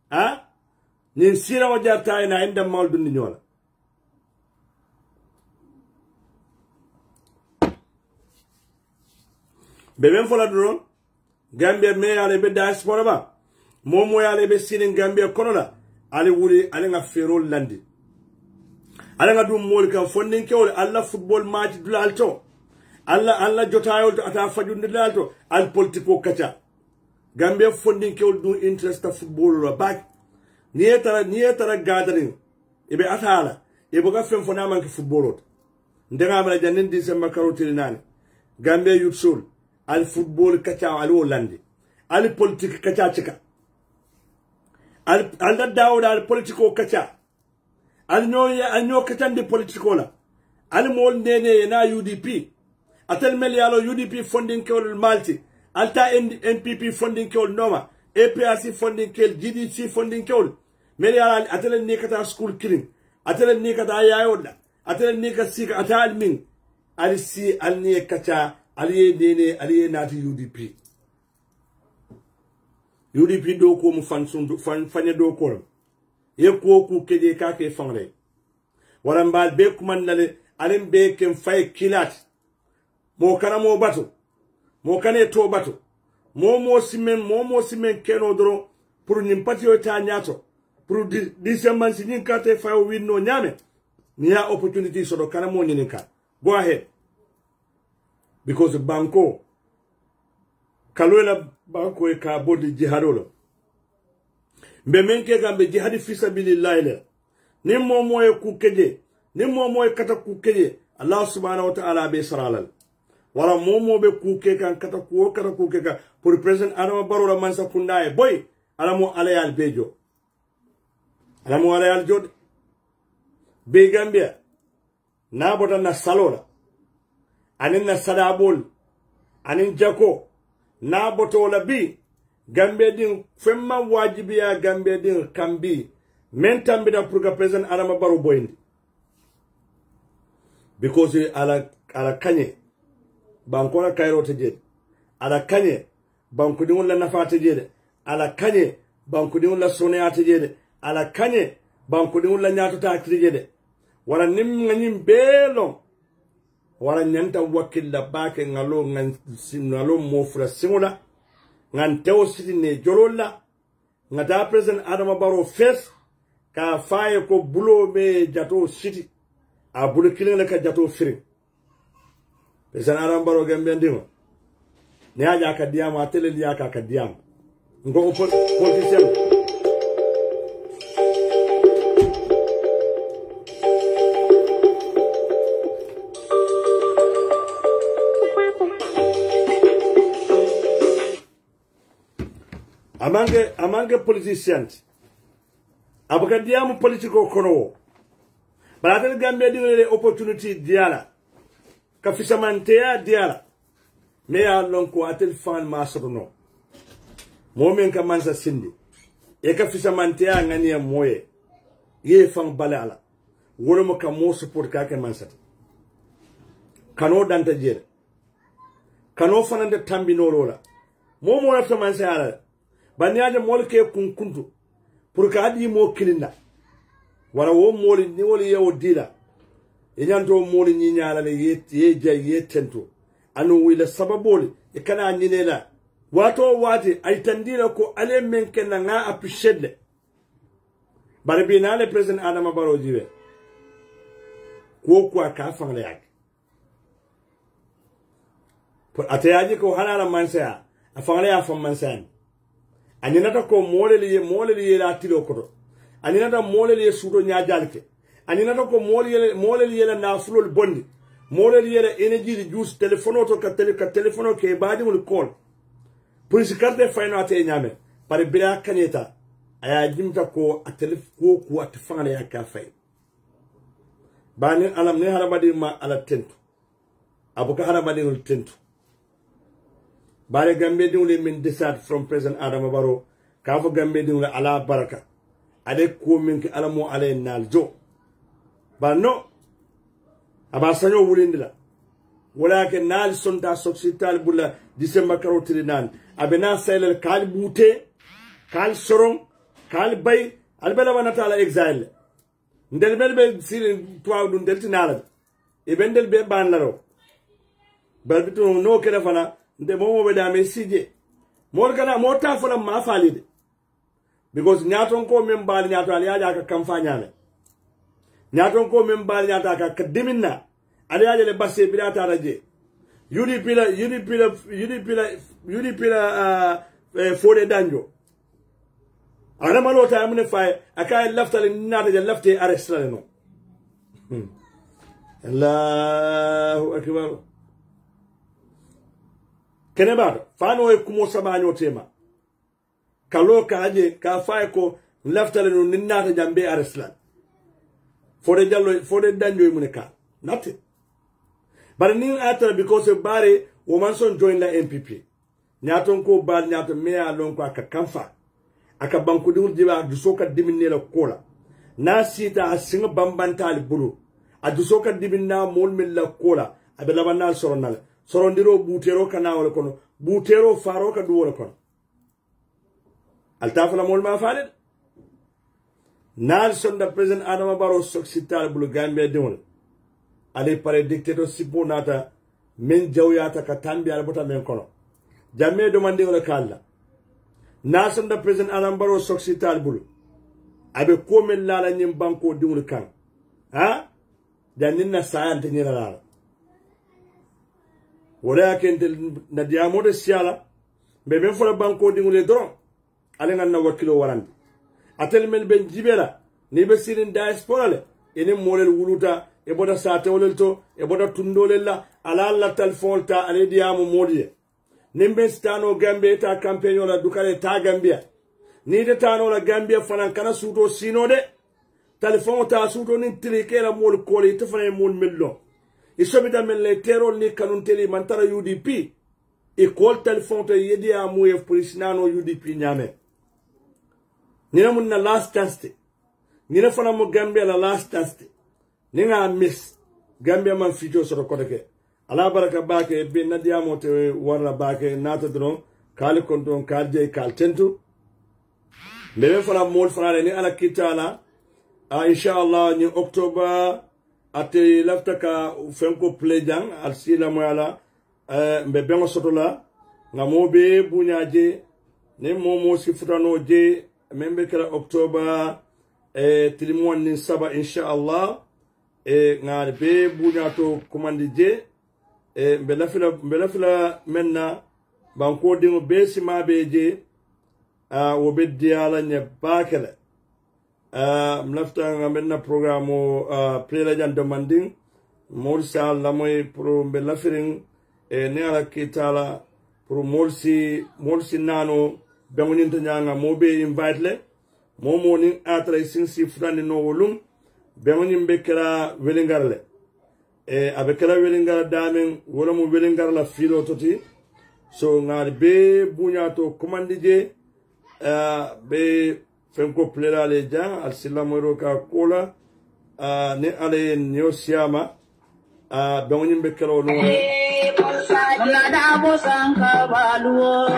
ha nyin sira o jarta ina inda maldu ni nyola beben fola dron gambe me ale be diaspora ba momo yale be sinin gambe konola ale wuri ale nga ferol landi ale nga dum mol kan fondin kewle alla football match dulalto alla jotayol to ata fajunde dulalto al politiko kacha gambe fondin kewle dum interest of football la back nietara gathering ibe atala ibe ga fem fona man ki football ndenga mala jannen December karotil nane gambe yutsul al football kacha al landi al politique kacha chika al dawda al politiko kacha al nyo kachande politiko la al mol nene na UDP atel mel yalo UDP funding kewol malti alta NPP funding kewol noma APRC funding kewol GDC funding kewol mel yalo atel ni kata school killing atel ni kata yayoda atel ni ka sika atal min al si al ni kacha al ye nene al ye nati UDP do ko mu fanya do ko ye ko ku keje ka ke fangre wala mbal be kuman nale alen be kem fay kilat mo kana mo bato mo kane to bato mo simen keno dro pour nim patio ta nyato pour December si nin kate fay winno nyame ni ya opportunity so do kana mo nyinika go ahead because banko kalola banko e ka bodi jihadolo mbe menke gambe jihadi fisabilillah le ni momo e ku keje ni momo e kata ku keje Allah subhanahu wa ta'ala be saralal wala momo be ku ke kan kata ku ke ka pour president Adama Barrow la mansa kunda e boy alamo alayal bejo alamo alayal jod be gambia na bota na salola anin na sadabol anin jako na boto la bi gambe din femma wajibiya gambe din kambi men tambida pour que president Adama Barrow boyndi because ala kanye banko la kayro tejede ala kanye banko din la nafa tejede ala kanye banko din la sonya tejede ala kanye banko din la nyaato ta tejede wala nim ngani belo wala nyanta wakil la bake ngalo mofra singula ngan tewo siti ne jolola ngata president Adama Barrow fes ka faye ko bulo be jato siti a bulo kilin ka jato firi president Adama Barrow gambe ndimo ne aja ka diama atele liya ka diama ngo politicien amange politicians abuka diamu political kono baratel gambe dinere opportunity diala ka fisamantea diala me ya lon ko atel fan ma sotono momen ka mansa sindi e ka fisamantea ngani ya moye ye fan balala woro mo ka mo support ka ke mansa kano danta jere kano fanande tambino lola momo na fisamantea ala banyaje molke kunkuntu pour ka adi mo kilinda wala wo moli ni woli yawo dila e nyanto moli ni nyaala le ye jay ye tento anu wila sababoli e kana nyinela wato wati ay tandira ko ale menke na nga appreciate bare binale president Adama Barrow jibe ko kwa ka fangle yak pour atayaji ko halala mansaya a fangle ya fam mansan aninata ko moleli la tilo ko aninata moleli sudo nyaajalke aninata ko moleli la nafulol bondi moleli la energy di juice telefono to ka telefono ke baadi mul call pour si carte fayno ate nyame pare bila kaneta aya jimta ko atelef ko at fangle ya ka fay bani alam ne harabadi ma ala tentu abuka harabadi ul tentu bare gambe diwle min decide from president Adama Barrow ka fo gambe diwle ala baraka ade ko min ke ala mo ala naljo ba no aba sanyo wulindila wala ke nal sonda societal bulla December karotri nan abena selel kal bute kal soron kal bay albela wanata ala exile ndel belbe sirin tuaw dun deltinala e bendel be ban laro balbito no kede fana nde momo be da me sije morgana mota fula ma falide because nyaton ko men bal nyato ali aja ka kamfanya le nyaton ko men bal nyata ka kadiminna ali aja le basse birata raje UDP la fode danjo ana malota amne fay akay laftale nata je lafte arrestre no Allahu akbar keneba fano e kumo sabanyo tema kalo kaje ka fay ko laftale no nata jambe arrestre fode danjo mun ka nothing. But ning after because of Barry, womanson joined the MPP. Nyaton ko bad nyaton me alon ko aka kamfa. Aka banku dul diba dusoka diminela kola. Na sita asinga bambantali bulu. Adusoka diminna molmilla kola. Abelabana soronal. Sorondiro butero kana wala kono. Butero faro ka duwala kono. Altafala molma falid. Nalson da President Adama Barrow soksital bulu Gambia diwala. Ale pare dictatorship nata men jawyata ka tambi albota men kono jamme demande wala kala nasan da president Adama Barrow soksital bulu abe ko men lala nyim banko diwul kan ha janin na sayante ni lala wala kente na diamo de siala be men fala banko diwul doron ale ngan na wakilo warande atel men ben jibela ni be sirin diaspora le ene molel wuluta e boda satewolel to e boda tundolella ala alla talfonta ale diamu modie nimbe stano Gambia ta campaign la dukale ta Gambia ni de tano la Gambia fanan kana suto sino de telefon ta suto ni trike la mol koli to fane mol mello e sobita men le terol ni kanun teli mantara UDP e kol telefon to yedi amu e polisinano UDP nyame ni na mun na last chance ni na fana mo Gambia la last chance ninga miss Gambia man fito soro kodeke ala baraka bake be nadiamo te warla bake nata dron kal konton kalje kal tentu be fala mol fala ni ala kitala inshallah ni October ate laftaka fenko plejang al sila moyala be bengo sotola ngamobe bunyaje ne momo sifutano je membe kala October tilimon ni saba inshallah ngare be bunyato komandi je belafila menna banko dingo be sima be je wo beddi ala nya bakele mlafta ngamenna programme prela jan demanding morsa la moy pro belafiring ne ala kitala pro morsi nano bengoninta nyanga mobe invite le momo ni atra sinsi frani no wolum bengonim bekera welingarle abekera welingar damen wala mo welingar la filo toti so ngari be bunyato komandi je be fenko plera le ja al silamoro ka kola ne ale nyosiama bengonim bekera no na da bo sanka baluo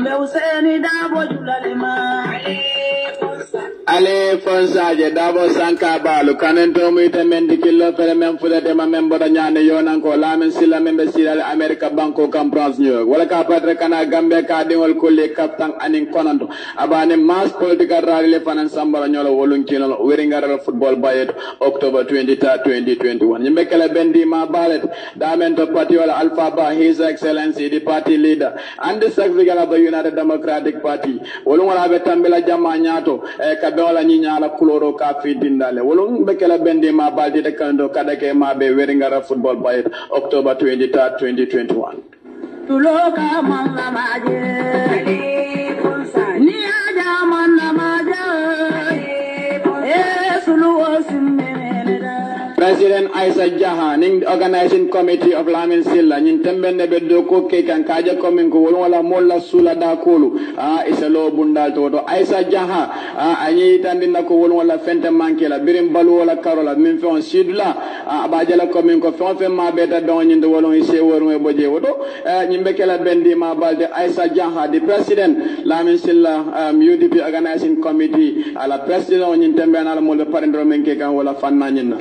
me useni da bo julalema ale fonsaje dabo sanka balu kanen to mi temen dikillo fere men fulete ma men boda nyane yonan ko lamen sila men be sila America banko kam France New York wala ka patre kana Gambia ka dingol kulli kaptan anin konanto abane mass political rally le fanan sambara nyolo wolun kino weringa football bayet October 23 2021 yimbe kala bendi ma balet damen to party wala Alpha Ba His Excellency the party leader and the secretary of the United Democratic Party wolun wala be tambela jama nyato wala nyala kuloro ka fi dindale wolon bekela bende ma baldi de kando kadake ma be weringara football by October 23 2021 tuloka mama maje ni aja manna maje sulu President Isa Jaha ning organizing committee of Lamin Silla nyin tembende be do ko ke kan kaja komen ko wala molla sula da kolu isalo bundal to Isa Jaha anyi tandina ko wala fente mankela birim balu wala karola min fon sidla abajala komen ko fon ma beta don nyin do wala ise woru e boje wodo nyimbe kala bendi ma balde Isa Jaha the president Lamin Silla UDP organizing committee ala president nyin tembe na mo le parendro men ke kan wala fanna nyina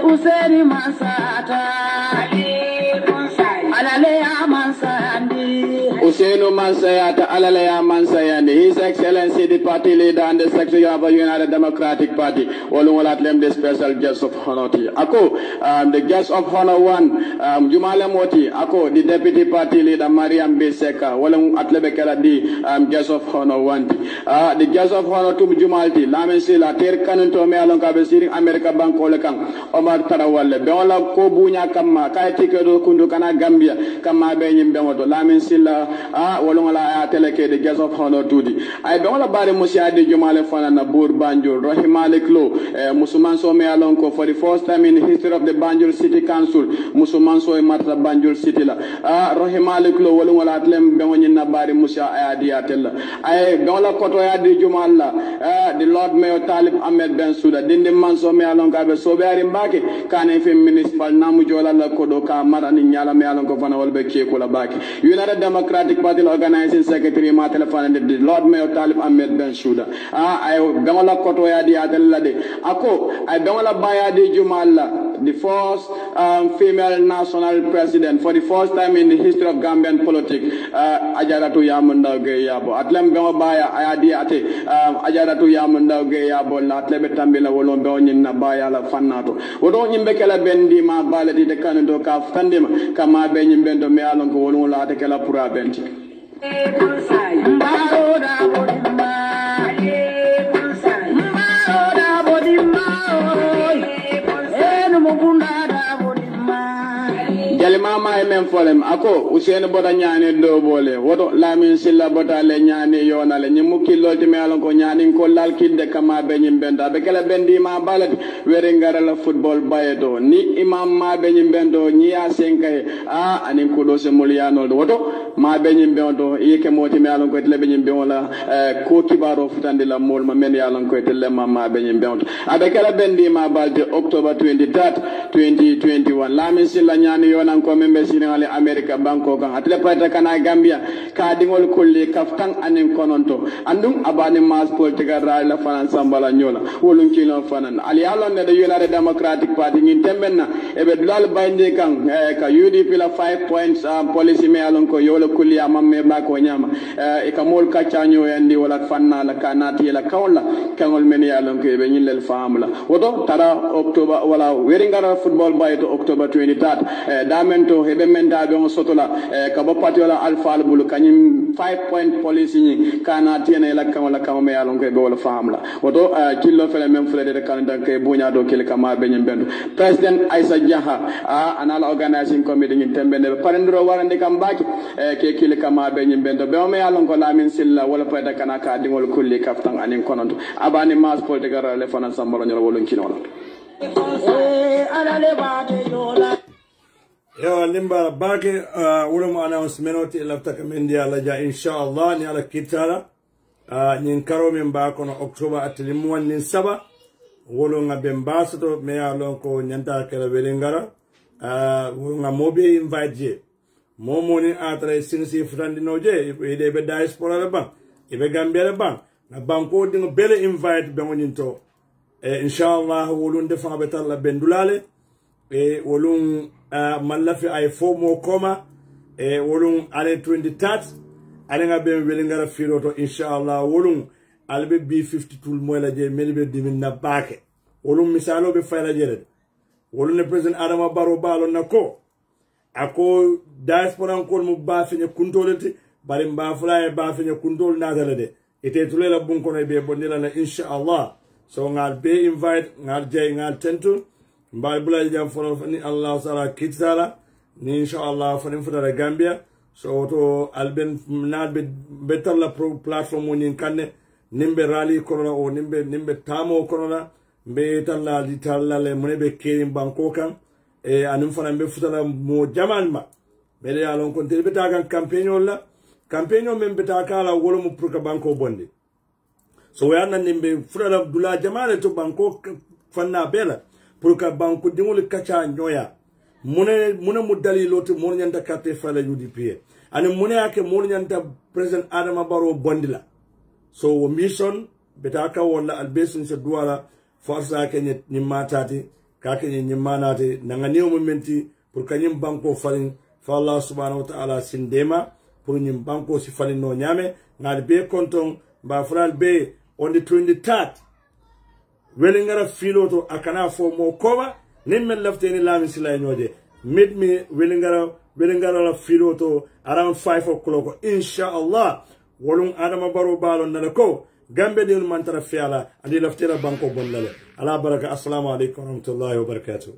Useni Mansata Alalea Mansandi Usenu Mansayata Alalea Mansayandi His Excellency the party leader and the secretary of the United Democratic Party Wolungolat Lem the special guest of honor Ako the guest of honor one Jumala Moti Ako the deputy party leader Mariam Beseka Wolung Atlebekela the guest of honor one the guest of honor to Jumalti Lamin Sila Ter Kanunto Me Alonka Besiri America Banko Lekang Omar Tarawale Beola ko bunya kama kay tikedo kundu kana Gambia kama be nyimbe moto Lamin Silla wolongola ateleke the guest of honor tudi ay beola bare musia de jumale fana na bur Banjul Rahimalik Lo musuman so me alonko for the first time in the history of the Banjul City Council musuman so e matra Banjul City la Rahimalik Lo wolongola atlem be woni na bare musia ayadi atella ay beola koto ya de jumalla the Lord Mayor Talib Ahmed Ben Souda dinde man so me alon ka be so be ari mbake kane fe municipal namu jola la kodo ka marani nyala me alon ko fana wolbe ke ko la baki United Democratic Party organizing secretary ma telephone the Lord Mayor Talib Ahmed Ben Souda ay gamola koto ya di adella de ako ay gamola baya de jumalla the first female national president for the first time in the history of Gambian politics ajaratu yamunda ge yabo atlem gamo baya ayadi ate ajaratu yamunda ge yabo la atlebe tambila wolon be na baya la fannato wodo nyimbe kala bendi ma balati de kanado ka fandima kama be nyimbe do me alon ko wolon la de kala pura benti Mama men folem ako Usain boda nyane do bole wodo Lamin Silla boda le nyane yona le nyimu kilol me alon ko nyani ko lal kinde kama be nyimbenda be kala bendi ma balati were ngara la football bayedo ni imam ma be nyimbendo nyiya senkaye anin ko do se moliano do wodo ma be nyimbendo yeke moti me alon ko tele be nyimbe wala ko kibaro futande la mol ma men alon ko tele ma be nyimbendo abe kala bendi ma balde October 23 2021 Lamin Silla nyane yona ko membe sinali America banko kan atle pata kana Gambia ka dingol kulli kaftan anen kononto andum abani mas politika la fanan sambala nyola wolun kilo fanan ali alon de United Democratic Party ngin tembenna e be dulal bande kan ka UDP la 5 points policy me alon ko yola kulli amamme ba ko nyama e ka mol ka chanyo yandi wala fanna la kanati la kawla kangol men yalon ko be nyilel famula wodo tara October wala weringara football bay to October 23 mento hebe menta be on sotola ka bo pati wala Alpha Albulu kanyim 5 point policy ni kana tiene la kamala kamame yalon ko be wala famla wodo killo fele men fele de kan dan kay bunya do kil kama be nyim bendu President Isa Jaha anala organizing committee ni tembende parendro warande kam baki ke kil kama be nyim bendo be o me yalon ko Lamin Silla wala payda kana ka dingol kulli kaftan anin kononto abani mas politika le fana sambaro nyoro wolon kinola ala le baate yola yo limba bake ulama announcement oti lafta kamendia laja inshallah ni ala kitala nyin karo min ba kono October atlimu wan saba wolo ngabe mbaso me alon ko nyanta kala welingara nga mobe invite je momo ni atra sinsi frandi noje ide be diaspora la ban ibe Gambia la ban na banko dingo bele invite be ngoninto inshallah wolun defa betal la bendulale wolun malafi ay fomo koma wolun ale 23 ale nga be welingara firoto inshallah wolun albe bi 52 mola je melbe dimin na bake wolun misalo be fayla jere wolun ne president Adama Barrow balo nako ako diaspora ko mu ba fene kuntolete bari mba fulaye ba fene kuntol na de ite tulela bun kono be bonila na inshallah so ngal be invite ngal jay ngal tentu mbal bulal jam folo ni Allah sala kitsala ni inshallah fanim fudara Gambia so to alben nalbe better la platform woni kanne nimbe rally corona o nimbe tamo corona be talla di talla le monebe kerim banko kan anum fana be futala mo jamal ma bele alon kon telbe tagan campaign la campaign men beta kala wolo mu pour ka banko bonde so yana nimbe futala dula jamal to banko fanna bela pour ka banko dingol kacha nyoya mune mu dalilo to mon nyanta carte fala UDP ani mune yake mon nyanta president Adama Barrow bondila so mission beta ka wala albesin se duala forza ke ni matati ka ke ni manati nanga ni momenti pour ka nyim banko falin fa Allah subhanahu wa ta'ala sindema pour nyim banko si falin no nyame ngal be konton ba fral be on the 23rd welingara filoto akana fo mo koma nimmel lafteni lami sila nyode midmi welingara la filoto around 5 o'clock inshallah wolum Adama Barrow balon nalako Gambe de mantara fiala adi laftera banko bonlale ala baraka assalamu alaikum wa rahmatullahi wa barakatuh